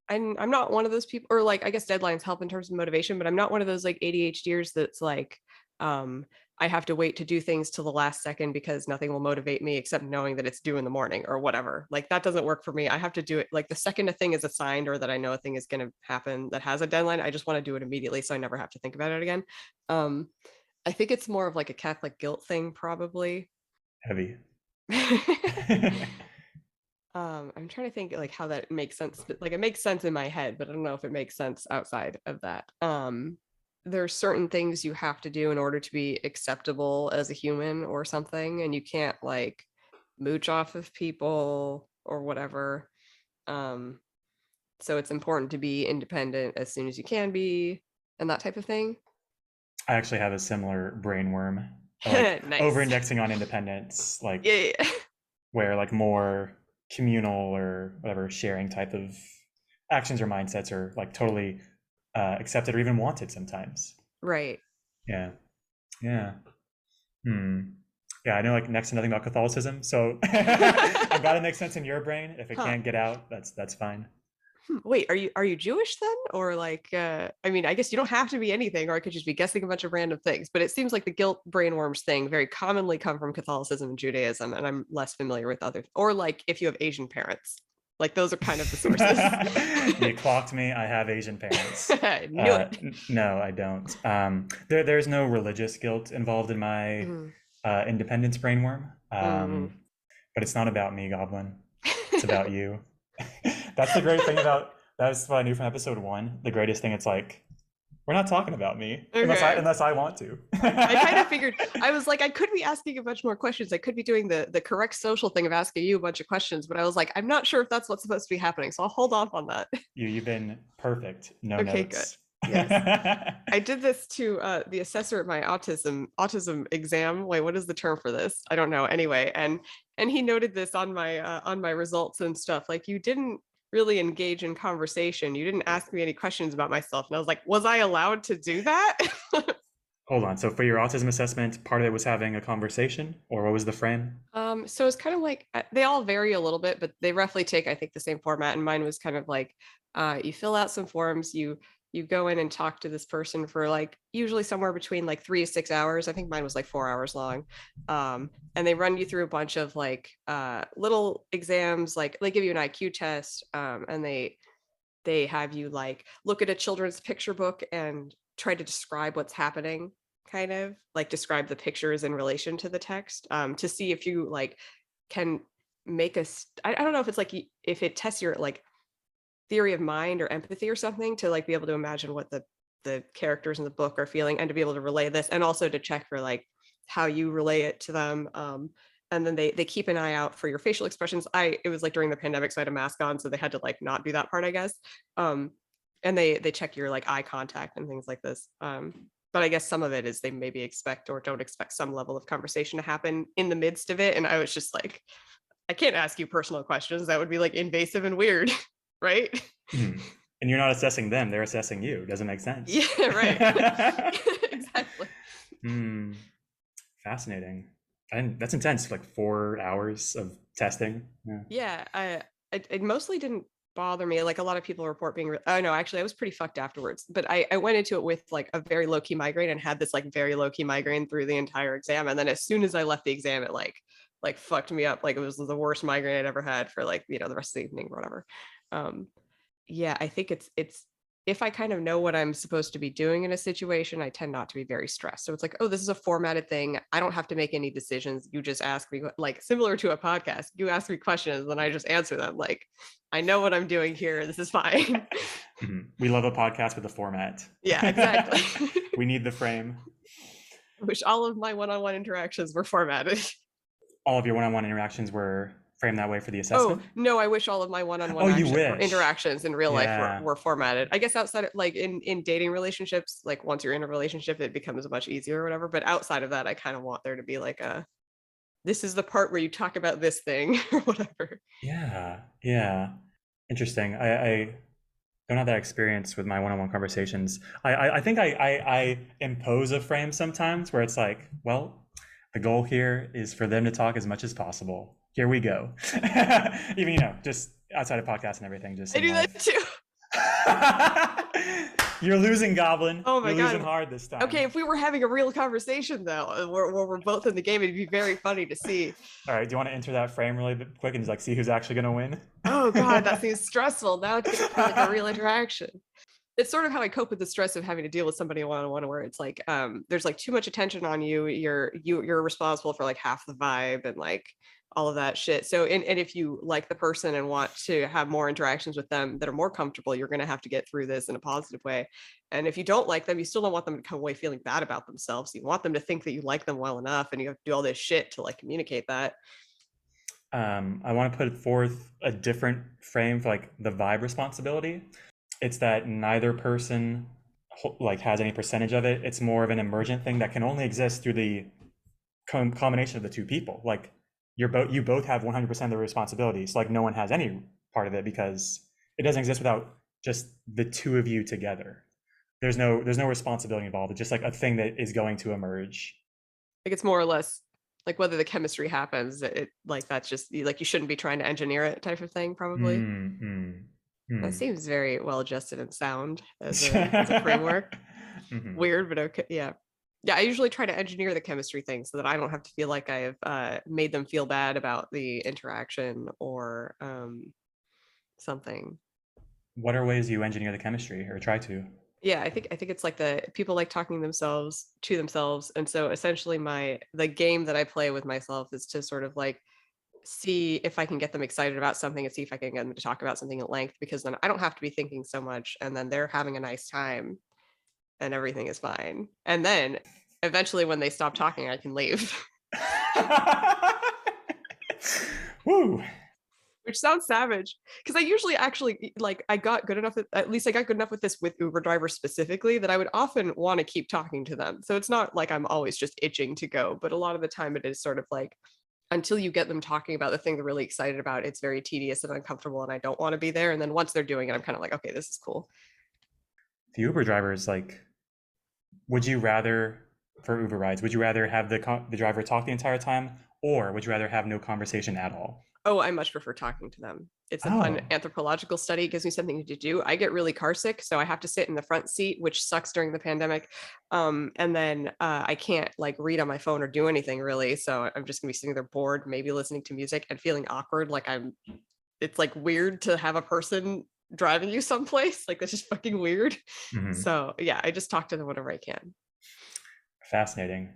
Speaker 2: not one of those people, or like I guess deadlines help in terms of motivation, but I'm not one of those like ADHDers that's like um I have to wait to do things till the last second because nothing will motivate me except knowing that it's due in the morning or whatever. Like that doesn't work for me. I have to do it like the second a thing is assigned or that I know a thing is going to happen that has a deadline, I just want to do it immediately so I never have to think about it again. Um I think it's more of like a Catholic guilt thing probably.
Speaker 1: Heavy.
Speaker 2: I'm trying to think like how that makes sense. Like it makes sense in my head, but I don't know if it makes sense outside of that. There's certain things you have to do in order to be acceptable as a human or something, and you can't like mooch off of people or whatever. Um, so it's important to be independent as soon as you can be, and that type of thing.
Speaker 1: I actually have a similar brain worm, like
Speaker 2: Nice.
Speaker 1: over-indexing on independence, like
Speaker 2: Yeah, yeah.
Speaker 1: where like more communal or whatever sharing type of actions or mindsets are like totally accepted or even wanted sometimes.
Speaker 2: Right.
Speaker 1: Yeah, yeah. Hmm. Yeah, I know like next to nothing about Catholicism, so I've got to make sense in your brain. If it
Speaker 2: Huh.
Speaker 1: can't get out, that's fine.
Speaker 2: Wait, are you Jewish then? Or like I mean, I guess you don't have to be anything, or I could just be guessing a bunch of random things, but it seems like the guilt brainworms thing very commonly come from Catholicism and Judaism, and I'm less familiar with other, or like if you have Asian parents. Like those are kind of the sources.
Speaker 1: You clocked me. I have Asian parents.
Speaker 2: I knew it.
Speaker 1: No, I don't. There's no religious guilt involved in my
Speaker 2: Mm,
Speaker 1: independence brainworm.
Speaker 2: mm.
Speaker 1: But it's not about me, Goblin. It's about you. That's the great thing about that's what I knew from episode one. The greatest thing, it's like We're not talking about me
Speaker 2: Okay.
Speaker 1: unless I want to.
Speaker 2: I kind of figured. I was like, I could be asking a bunch more questions. I could be doing the correct social thing of asking you a bunch of questions, but I was like, I'm not sure if that's what's supposed to be happening. So I'll hold off on that.
Speaker 1: You've been perfect. No
Speaker 2: Okay, good.
Speaker 1: notes.
Speaker 2: Yes. I did this to the assessor at my autism exam. Wait, what is the term for this? I don't know. Anyway, and he noted this on my results and stuff. Like, you didn't really engage in conversation. You didn't ask me any questions about myself. And I was like, was I allowed to do that?
Speaker 1: Hold on. So for your autism assessment, part of it was having a conversation, or what was the frame?
Speaker 2: So it's kind of like they all vary a little bit, but they roughly take, I think, the same format. And mine was kind of like you fill out some forms, you go in and talk to this person for like usually somewhere between like 3 to 6 hours. I think mine was like 4 hours long. And they run you through a bunch of like little exams, like they give you an IQ test, and they have you like look at a children's picture book and try to describe what's happening, kind of like describe the pictures in relation to the text, to see if you like can make I don't know if it's like if it tests your like theory of mind or empathy or something, to like be able to imagine what the characters in the book are feeling and to be able to relay this, and also to check for like how you relay it to them. And then they keep an eye out for your facial expressions. It was like during the pandemic, so I had a mask on, so they had to like not do that part, I guess. um and they check your like eye contact and things like this. But I guess some of it is they maybe expect or don't expect some level of conversation to happen in the midst of it, and I was just like, I can't ask you personal questions, that would be like invasive and weird. Right.
Speaker 1: Hmm. And you're not assessing them, they're assessing you. Doesn't make sense.
Speaker 2: Yeah, right. Exactly.
Speaker 1: Hmm. Fascinating. And that's intense, like 4 hours of testing. Yeah.
Speaker 2: Yeah, it mostly didn't bother me. Like a lot of people report being, oh no, actually I was pretty fucked afterwards. But I went into it with like a very low key migraine and had this like very low key migraine through the entire exam. And then as soon as I left the exam, it like fucked me up. Like it was the worst migraine I'd ever had for like, the rest of the evening or whatever. Um, yeah, I think it's if I kind of know what I'm supposed to be doing in a situation, I tend not to be very stressed. So it's like, oh, this is a formatted thing. I don't have to make any decisions. You just ask me, like similar to a podcast. You ask me questions and I just answer them. Like, I know what I'm doing here. This is fine.
Speaker 1: We love a podcast with a format.
Speaker 2: Yeah, exactly.
Speaker 1: We need the frame.
Speaker 2: I wish all of my one-on-one interactions were formatted.
Speaker 1: All of your one-on-one interactions were framed that way for the
Speaker 2: Oh,
Speaker 1: assessment?
Speaker 2: no, I wish all of my one-on-one
Speaker 1: Oh, you wish.
Speaker 2: interactions in real life
Speaker 1: Yeah.
Speaker 2: were formatted. I guess outside of like in dating relationships, like once you're in a relationship, it becomes much easier or whatever. But outside of that, I kind of want there to be like this is the part where you talk about this thing or whatever.
Speaker 1: Yeah. Yeah. Interesting. I don't have that experience with my one-on-one conversations. I think I impose a frame sometimes where it's like, well, the goal here is for them to talk as much as possible. Here we go. Even, just outside of podcasts and everything, just
Speaker 2: I
Speaker 1: in
Speaker 2: do that
Speaker 1: life.
Speaker 2: too.
Speaker 1: You're losing, Goblin.
Speaker 2: Oh my
Speaker 1: You're losing
Speaker 2: God.
Speaker 1: hard this time.
Speaker 2: Okay, if we were having a real conversation though, where we're both in the game, it'd be very funny to see.
Speaker 1: All right, do you want to enter that frame really quick and just like see who's actually going to win?
Speaker 2: Oh God, that seems stressful. Now it's gonna feel like a real interaction. It's sort of how I cope with the stress of having to deal with somebody one-on-one, where it's like there's like too much attention on you. You're responsible for like half the vibe and like all of that shit. So and if you like the person and want to have more interactions with them that are more comfortable, you're gonna have to get through this in a positive way. And if you don't like them, you still don't want them to come away feeling bad about themselves. You want them to think that you like them well enough, and you have to do all this shit to like communicate that.
Speaker 1: I want to put forth a different frame for like the vibe responsibility. It's that neither person like has any percentage of it. It's more of an emergent thing that can only exist through the combination of the two people. Like you both have 100% of the responsibilities. Like no one has any part of it because it doesn't exist without just the two of you together. There's no responsibility involved. It's just like a thing that is going to emerge.
Speaker 2: Like it's more or less like whether the chemistry happens, it like that's just like you shouldn't be trying to engineer it type of thing, probably.
Speaker 1: Mm, mm,
Speaker 2: That
Speaker 1: mm.
Speaker 2: seems very well adjusted and sound as a framework.
Speaker 1: Mhm.
Speaker 2: Weird, but okay. Yeah. Yeah, I usually try to engineer the chemistry thing so that I don't have to feel like I've made them feel bad about the interaction or something.
Speaker 1: What are ways you engineer the chemistry or try to?
Speaker 2: Yeah, I think it's like the people like talking themselves to themselves. And so essentially the game that I play with myself is to sort of like see if I can get them excited about something and see if I can get them to talk about something at length, because then I don't have to be thinking so much and then they're having a nice time. and everything is fine. And then eventually when they stop talking, I can leave.
Speaker 1: Woo.
Speaker 2: Which sounds savage because I usually actually like I got good enough at least I got good enough with this with Uber drivers specifically that I would often want to keep talking to them. So it's not like I'm always just itching to go, but a lot of the time it is sort of like until you get them talking about the thing they're really excited about, it's very tedious and uncomfortable and I don't want to be there. And then once they're doing it, I'm kind of like, okay, this is cool.
Speaker 1: The Uber drivers, like, would you rather, for Uber rides, would you rather have the driver talk the entire time, or would you rather have no conversation at all?
Speaker 2: Oh, I much prefer talking to them. It's a fun
Speaker 1: Oh,
Speaker 2: anthropological study. It gives me something to do. I get really car sick, so I have to sit in the front seat, which sucks during the pandemic. And then I can't like read on my phone or do anything really. So I'm just gonna be sitting there bored, maybe listening to music and feeling awkward. Like it's like weird to have a person driving you someplace. Like that's just fucking weird.
Speaker 1: mhm.
Speaker 2: So yeah, I just talk to them whenever I can.
Speaker 1: Fascinating.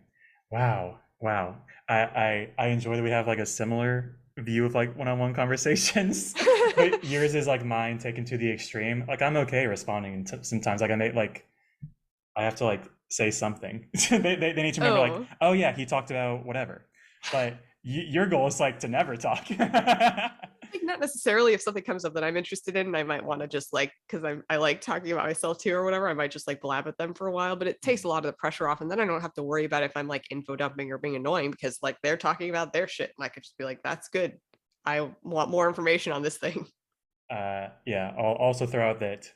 Speaker 1: Wow, wow. I enjoy that we have like a similar view of like one-on-one conversations, but yours is like mine taken to the extreme. Like I'm okay responding sometimes. Like I may like I have to like say something. They need to remember like,
Speaker 2: Oh,
Speaker 1: oh yeah, he talked about whatever. But your goal is like to never talk.
Speaker 2: like not necessarily if something comes up that I'm interested in, I might want to just like because I like talking about myself too or whatever. I might just like blab at them for a while, but it takes a lot of the pressure off, and then I don't have to worry about if I'm like info dumping or being annoying because like they're talking about their shit, and I could just be like, "That's good. I want more information on this thing."
Speaker 1: Yeah, I'll also throw out that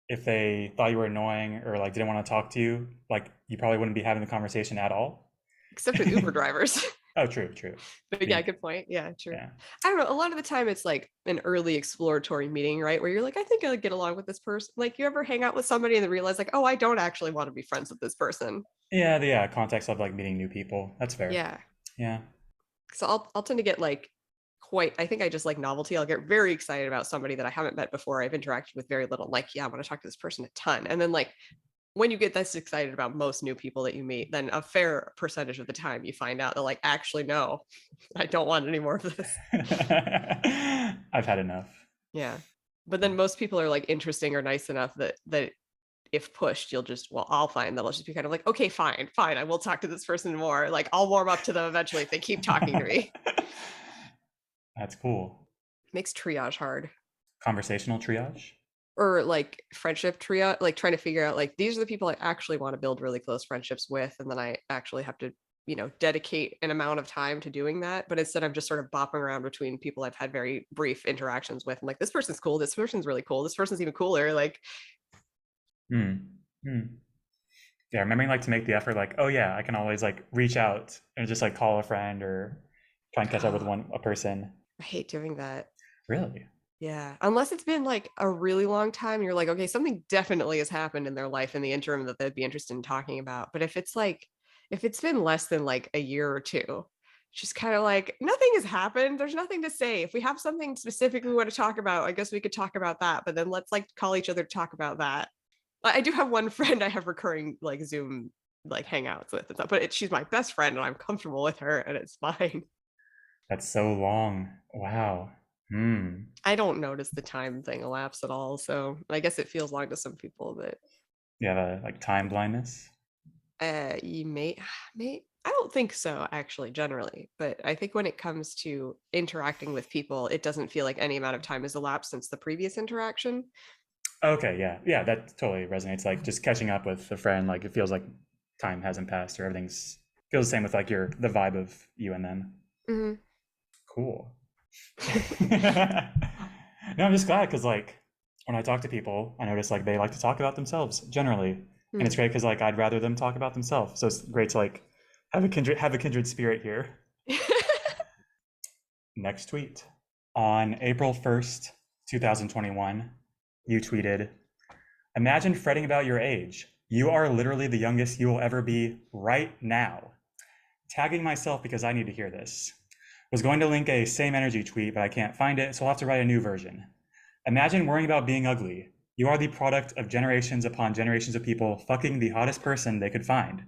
Speaker 1: if they thought you were annoying or like didn't want to talk to you, like you probably wouldn't be having the conversation at all.
Speaker 2: Except with Uber drivers.
Speaker 1: Oh, true, true.
Speaker 2: But yeah,
Speaker 1: The
Speaker 2: good point. Yeah, true.
Speaker 1: yeah.
Speaker 2: I don't know. A lot of the time, it's like an early exploratory meeting, right? Where you're like, I think I get along with this person. Like, you ever hang out with somebody and then realize, like, oh, I don't actually want to be friends with this person.
Speaker 1: Yeah, the context of like meeting new people. That's fair.
Speaker 2: Yeah.
Speaker 1: Yeah.
Speaker 2: So I'll tend to get like quite. I think I just like novelty. I'll get very excited about somebody that I haven't met before. I've interacted with very little. Like, yeah, I want to talk to this person a ton. And then like when you get this excited about most new people that you meet, then a fair percentage of the time you find out that like actually no, I don't want any more of this.
Speaker 1: I've had enough.
Speaker 2: Yeah. But then most people are like interesting or nice enough that if pushed, you'll just well, I'll find that I'll just be kind of like, okay, fine, fine. I will talk to this person more. Like I'll warm up to them eventually if they keep talking to me.
Speaker 1: That's cool.
Speaker 2: Makes triage hard.
Speaker 1: Conversational triage.
Speaker 2: Or like friendship triage, like trying to figure out like these are the people I actually want to build really close friendships with. And then I actually have to, dedicate an amount of time to doing that. But instead I'm just sort of bopping around between people I've had very brief interactions with. I'm like, this person's cool, this person's really cool, this person's even cooler. Like,
Speaker 1: Hmm. Hmm. Yeah, remembering like to make the effort, like, oh yeah, I can always like reach out and just like call a friend or try and catch up with
Speaker 2: oh,
Speaker 1: a person.
Speaker 2: I hate doing that.
Speaker 1: Really?
Speaker 2: Yeah, unless it's been like a really long time, you're like, okay, something definitely has happened in their life in the interim that they'd be interested in talking about. But if it's like, if it's been less than like a year or two, it's just kind of like nothing has happened. There's nothing to say. If we have something specific we want to talk about, I guess we could talk about that. But then let's like call each other to talk about that. I do have one friend I have recurring like Zoom like hangouts with and stuff, but she's my best friend and I'm comfortable with her and it's fine.
Speaker 1: That's so long. Wow. Hmm.
Speaker 2: I don't notice the time thing elapse at all. So I guess it feels long to some people, but
Speaker 1: You have a like time blindness?
Speaker 2: you may I don't think so actually generally, but I think when it comes to interacting with people, it doesn't feel like any amount of time has elapsed since the previous interaction.
Speaker 1: Okay, yeah. Yeah, that totally resonates. Like just catching up with a friend, like it feels like time hasn't passed or everything's feels the same with like the vibe of you and them.
Speaker 2: Mhm.
Speaker 1: Cool. No, I'm just glad because like when I talk to people, I notice like they like to talk about themselves generally, and it's
Speaker 2: Hmm.
Speaker 1: great because like I'd rather them talk about themselves. So it's great to like have a kindred spirit here. Next tweet on April 1st, 2021, you tweeted, "Imagine fretting about your age. You are literally the youngest you will ever be right now." Tagging myself because I need to hear this. Was going to link a same energy tweet, but I can't find it, so I'll have to write a new version. Imagine worrying about being ugly. You are the product of generations upon generations of people fucking the hottest person they could find.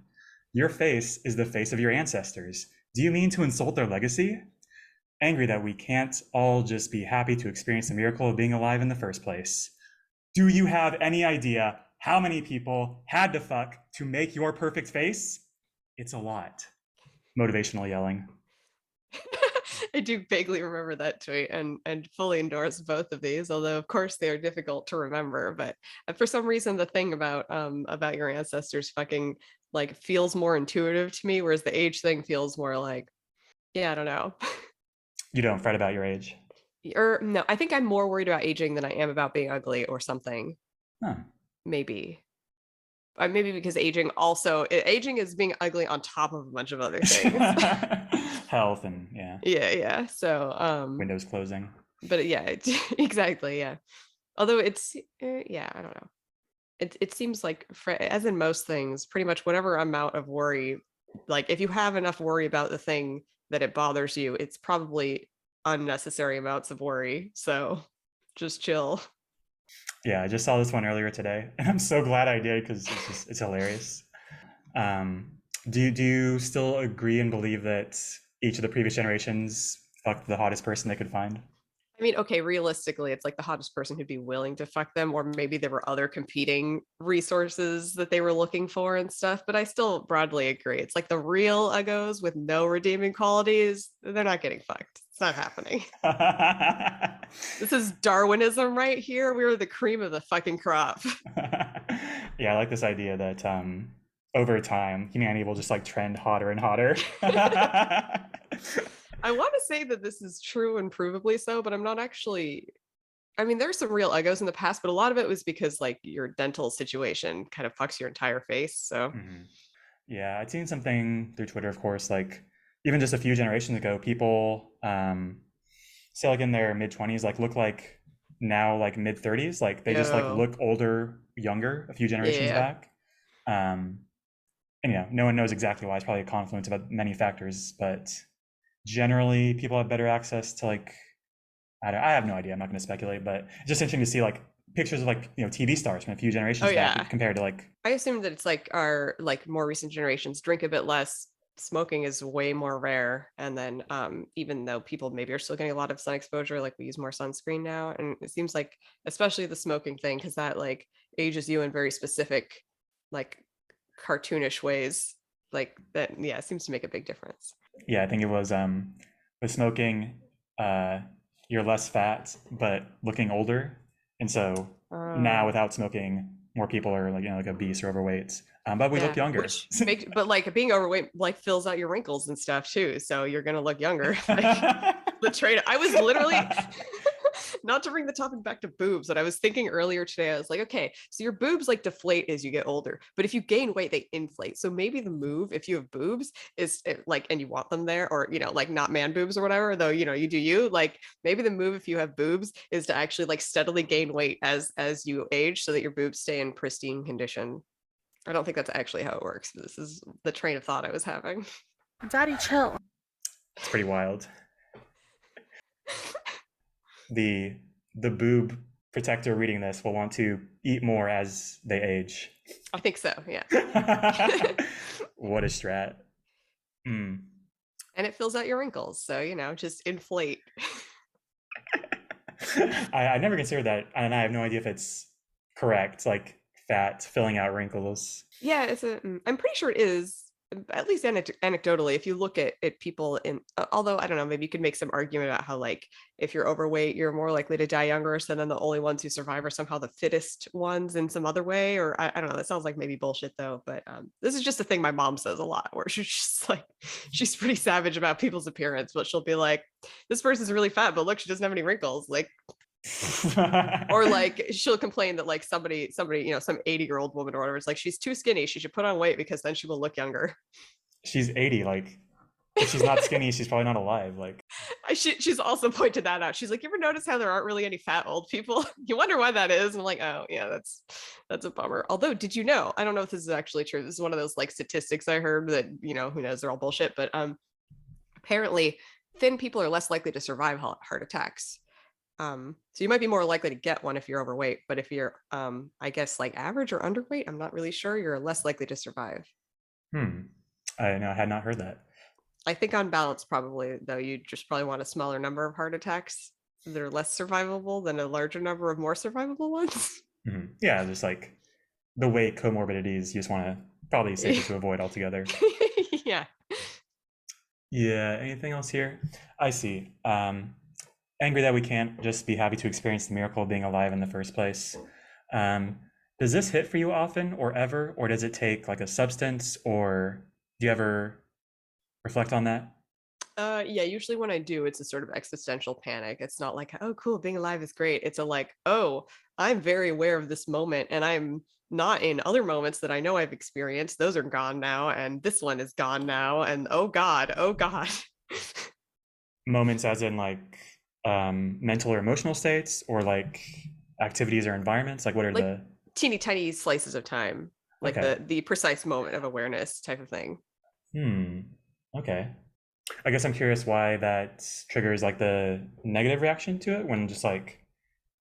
Speaker 1: Your face is the face of your ancestors. Do you mean to insult their legacy? Angry that we can't all just be happy to experience the miracle of being alive in the first place. Do you have any idea How many people had to fuck to make your perfect face? It's a lot. Motivational yelling.
Speaker 2: I do vaguely remember that tweet and fully endorse both of these, although of course they are difficult to remember. But for some reason, the thing about your ancestors fucking like feels more intuitive to me, whereas the age thing feels more like, yeah, I don't know.
Speaker 1: You don't fret about your age.
Speaker 2: Or no, I think I'm more worried about aging than I am about being ugly or something.
Speaker 1: Huh.
Speaker 2: Maybe. Maybe because aging is being ugly on top of a bunch of other things.
Speaker 1: Health and yeah,
Speaker 2: Yeah. So
Speaker 1: windows closing.
Speaker 2: but yeah, exactly, yeah. Although yeah, I don't know. It seems like as in most things, pretty much whatever amount of worry, like if you have enough worry about the thing that it bothers you, it's probably unnecessary amounts of worry. So just chill.
Speaker 1: Yeah, I just saw this one earlier today, and I'm so glad I did because it's hilarious. Um, do you still agree and believe that each of the previous generations fucked the hottest person they could find?
Speaker 2: I mean, okay, realistically, it's like the hottest person who'd be willing to fuck them, or maybe there were other competing resources that they were looking for and stuff. But I still broadly agree. It's like the real uggos with no redeeming qualities, they're not getting fucked. It's not happening. This is Darwinism right here. We were the cream of the fucking crop.
Speaker 1: Yeah, I like this idea that over time humanity will just like trend hotter and hotter.
Speaker 2: I want to say that this is true and provably so, but I'm not actually. I mean, there's some real uggos in the past, but a lot of it was because like your dental situation kind of fucks your entire face. So,
Speaker 1: Mhm. Yeah, I'd seen something through Twitter, of course, like even just a few generations ago, people say like in their mid 20s, like look like now like mid 30s, like they just like
Speaker 2: yo,
Speaker 1: look older, younger a few generations
Speaker 2: yeah.
Speaker 1: back. Um, and yeah, no one knows exactly why. It's probably a confluence of many factors, but generally people have better access to like I have no idea. I'm not going to speculate, but it's just interesting to see like pictures of like TV stars from a few
Speaker 2: Oh
Speaker 1: generations back
Speaker 2: yeah.
Speaker 1: compared to like
Speaker 2: I assume that it's like our like more recent generations drink a bit less. Smoking is way more rare. And then even though people maybe are still getting a lot of sun exposure, like we use more sunscreen now. And it seems like especially the smoking thing, because that like ages you in very specific, like cartoonish ways. Like that, yeah, it seems to make a big difference.
Speaker 1: yeah, I think it was with smoking, uh, you're less fat but looking older, and so now
Speaker 2: Uh
Speaker 1: without smoking, more people are like like obese or overweight, but we look
Speaker 2: yeah,
Speaker 1: younger.
Speaker 2: which makes but like being overweight like fills out your wrinkles and stuff too. So you're gonna look younger. Like the trade. I was literally not to bring the topic back to boobs, but I was thinking earlier today, I was like, okay, so your boobs like deflate as you get older, but if you gain weight, they inflate. So maybe the move, if you have boobs, is like, and you want them there, or like not man boobs or whatever, though you do you, like maybe the move if you have boobs is to actually like steadily gain weight as you age so that your boobs stay in pristine condition. I don't think that's actually how it works, but this is the train of thought I was having.
Speaker 3: Daddy, chill.
Speaker 1: It's pretty wild. The the boob protector reading this will want to eat more as they age.
Speaker 2: I think so, yeah.
Speaker 1: What a strat. Mm.
Speaker 2: And it fills out your wrinkles, so just inflate.
Speaker 1: I never considered that, and I have no idea if it's correct. Like fat filling out wrinkles.
Speaker 2: Yeah, I'm pretty sure it is, at least anecdotally, if you look at people although I don't know, maybe you could make some argument about how like if you're overweight, you're more likely to die younger. So then the only ones who survive are somehow the fittest ones in some other way, or I don't know. That sounds like maybe bullshit though. But this is just a thing my mom says a lot, where she's just like, she's pretty savage about people's appearance, but she'll be like, this person's really fat, but look, she doesn't have any wrinkles. Like, or like she'll complain that like somebody some 80-year-old woman or whatever is like, she's too skinny, she should put on weight because then she will look younger.
Speaker 1: She's 80. Like, if she's not skinny, she's probably not alive. Like,
Speaker 2: She's also pointed that out. She's like, you ever notice how there aren't really any fat old people? You wonder why that is. And I'm like, oh yeah, that's a bummer. Although, did you know, I don't know if this is actually true, this is one of those like statistics I heard that who knows, they're all bullshit, but apparently thin people are less likely to survive heart attacks. So you might be more likely to get one if you're overweight, but if you're I guess like average or underweight, I'm not really sure, you're less likely to survive.
Speaker 1: I know I had not heard that.
Speaker 2: I think on balance, probably though, you just probably want a smaller number of heart attacks that are less survivable than a larger number of more survivable ones.
Speaker 1: Yeah, just like the weight comorbidities you just want to probably safer to avoid altogether.
Speaker 2: Yeah.
Speaker 1: Yeah, anything else here? I see. Angry that we can't just be happy to experience the miracle of being alive in the first place. Um, does this hit for you often or ever, or does it take like a substance, or do you ever reflect on that?
Speaker 2: Yeah, usually when I do, it's a sort of existential panic. It's not like, oh, cool, being alive is great. It's a like, oh, I'm very aware of this moment and I'm not in other moments that I know I've experienced. Those are gone now, and this one is gone now. And oh God, oh God.
Speaker 1: Moments as in like mental or emotional states, or like activities or environments? Like what are
Speaker 2: Like
Speaker 1: the
Speaker 2: teeny tiny slices of time, like
Speaker 1: okay.
Speaker 2: the precise moment of awareness type of thing.
Speaker 1: Hmm. Okay. I guess I'm curious why that triggers like the negative reaction to it when just like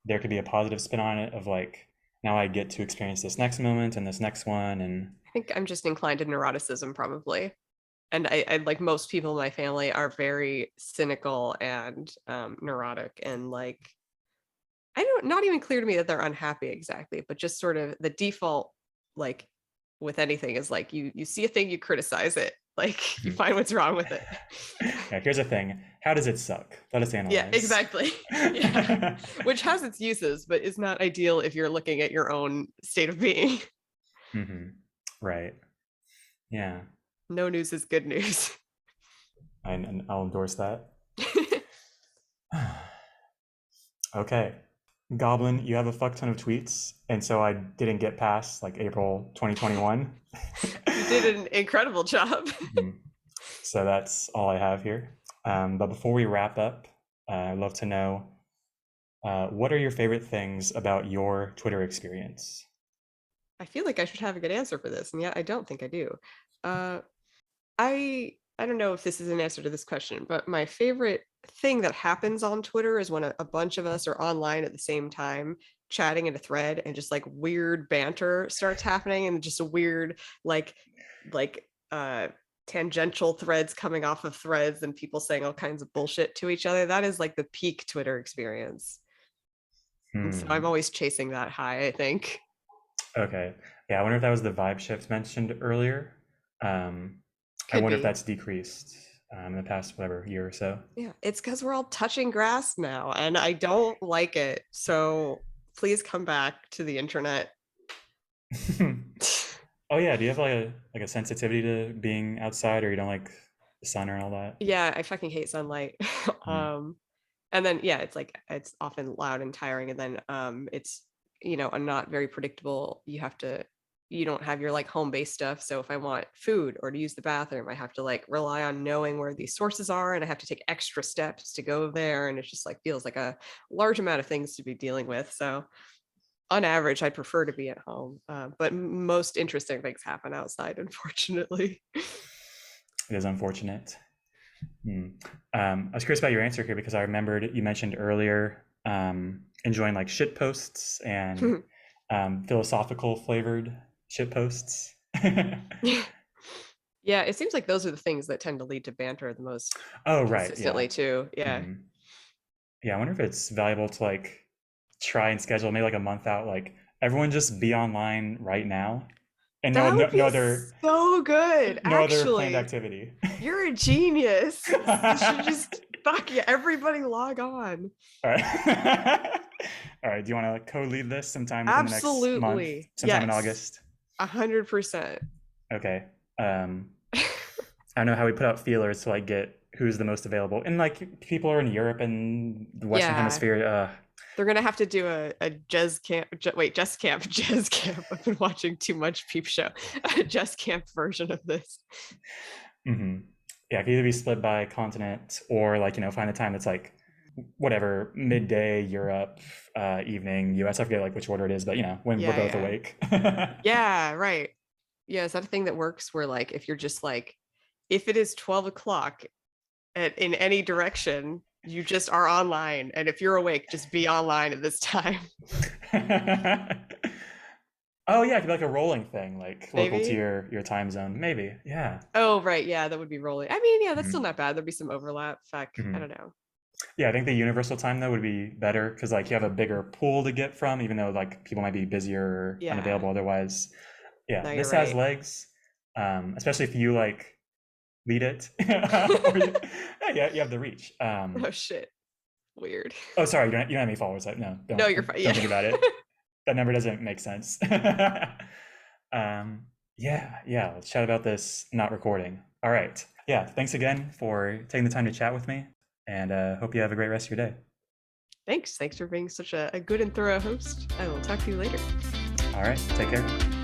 Speaker 1: there could be a positive spin on it of like now I get to experience this next moment and this next one and
Speaker 2: I think I'm just inclined to neuroticism probably. And I like most people in my family are very cynical and neurotic and like I don't not even clear to me that they're unhappy exactly, but just sort of the default like with anything is like you see a thing, you criticize it, like you
Speaker 1: mhm.
Speaker 2: find what's wrong with it.
Speaker 1: Yeah, here's the thing. How does it suck? Let us
Speaker 2: Yeah,
Speaker 1: analyze.
Speaker 2: exactly. Yeah. Which has its uses, but is not ideal if you're looking at your own state of being.
Speaker 1: hmm Right. Yeah.
Speaker 2: No news is good news.
Speaker 1: I'll endorse that. Okay. Goblin, you have a fuck ton of tweets, and so I didn't get past like April 2021.
Speaker 2: You did an incredible job.
Speaker 1: Mhm. So that's all I have here. But before we wrap up, I'd love to know what are your favorite things about your Twitter experience?
Speaker 2: I feel like I should have a good answer for this, and yet I don't think I do. Uh, I don't know if this is an answer to this question, but my favorite thing that happens on Twitter is when a bunch of us are online at the same time chatting in a thread and just like weird banter starts happening and just a weird like tangential threads coming off of threads and people saying all kinds of bullshit to each other. That is like the peak Twitter experience. And so I'm
Speaker 1: Hmm.
Speaker 2: always chasing that high, I think.
Speaker 1: Okay. Yeah, I wonder if that was the vibe shift mentioned earlier. Um, I
Speaker 2: Could
Speaker 1: wonder if
Speaker 2: be.
Speaker 1: that's decreased in the past, whatever, year or so.
Speaker 2: Yeah, it's because we're all touching grass now, and I don't like it. So please come back to the internet.
Speaker 1: Oh yeah, do you have like a sensitivity to being outside, or you don't like the sun or all that?
Speaker 2: Yeah, I fucking hate sunlight.
Speaker 1: Hmm.
Speaker 2: And then yeah, it's like it's often loud and tiring, and then it's a not very predictable. You don't have your like home based stuff. So if I want food or to use the bathroom, I have to like rely on knowing where these sources are, and I have to take extra steps to go there, and it just like feels like a large amount of things to be dealing with. So on average, I prefer to be at home, but most interesting things happen outside, unfortunately.
Speaker 1: It is unfortunate. Hmm. I was curious about your answer here because I remembered you mentioned earlier enjoying like shit posts and philosophical flavored shit posts.
Speaker 2: Yeah, it seems like those are the things that tend to lead to banter the most
Speaker 1: Oh, right. Yeah.
Speaker 2: consistently too. Yeah.
Speaker 1: hmm Yeah. I wonder if it's valuable to like try and schedule maybe like a month out, like everyone just be online right now and
Speaker 2: That would
Speaker 1: no
Speaker 2: be
Speaker 1: other
Speaker 2: so good.
Speaker 1: no other planned
Speaker 2: Actually,
Speaker 1: activity.
Speaker 2: you're a genius. You should just fuck yeah, everybody log on.
Speaker 1: All right. All right. Do you want to like co-lead this sometime within the next month,
Speaker 2: Absolutely.
Speaker 1: sometime in
Speaker 2: Yes.
Speaker 1: August?
Speaker 2: 100%.
Speaker 1: Okay. I don't know how we put out feelers to like get who's the most available. And like people are in Europe and the Western
Speaker 2: Yeah.
Speaker 1: Hemisphere.
Speaker 2: They're gonna have to do a jazz camp. Wait, jazz camp, jazz camp. I've been watching too much Peep Show. A jazz camp version of this.
Speaker 1: mhm. Yeah, it could either be split by continent or like, find a time that's like whatever, midday Europe, evening US. I forget like which order it is, but when we're
Speaker 2: Yeah,
Speaker 1: both
Speaker 2: yeah,
Speaker 1: awake.
Speaker 2: yeah. Right. Yeah, is that a thing that works? Where like if you're just like, if it is 12 o'clock in any direction, you just are online, and if you're awake, just be online at this time.
Speaker 1: Oh yeah, it could be like a rolling thing, like local to
Speaker 2: Maybe.
Speaker 1: your time zone. Maybe. Yeah.
Speaker 2: Oh, right. Yeah, that would be rolling. I mean, yeah, that's still
Speaker 1: Mhm.
Speaker 2: not bad. There'd be some overlap. Fuck, I
Speaker 1: Mhm.
Speaker 2: don't know.
Speaker 1: Yeah, I think the universal time though would be better because like you have a bigger pool to get from, even though like people might be busier or
Speaker 2: Yeah,
Speaker 1: unavailable otherwise. Yeah,
Speaker 2: no, you're
Speaker 1: this has
Speaker 2: right.
Speaker 1: legs, especially if you like lead it, or yeah, you have the reach.
Speaker 2: Oh shit, weird.
Speaker 1: Oh, sorry, you don't have any followers. No,
Speaker 2: No, you're fine.
Speaker 1: don't
Speaker 2: Yeah.
Speaker 1: think about it. That number doesn't make sense. Yeah, let's chat about this not recording. All right. Yeah, thanks again for taking the time to chat with me, and hope you have a great rest of your day.
Speaker 2: Thanks for being such a good and thorough host. I will talk to you later.
Speaker 1: All right, take care.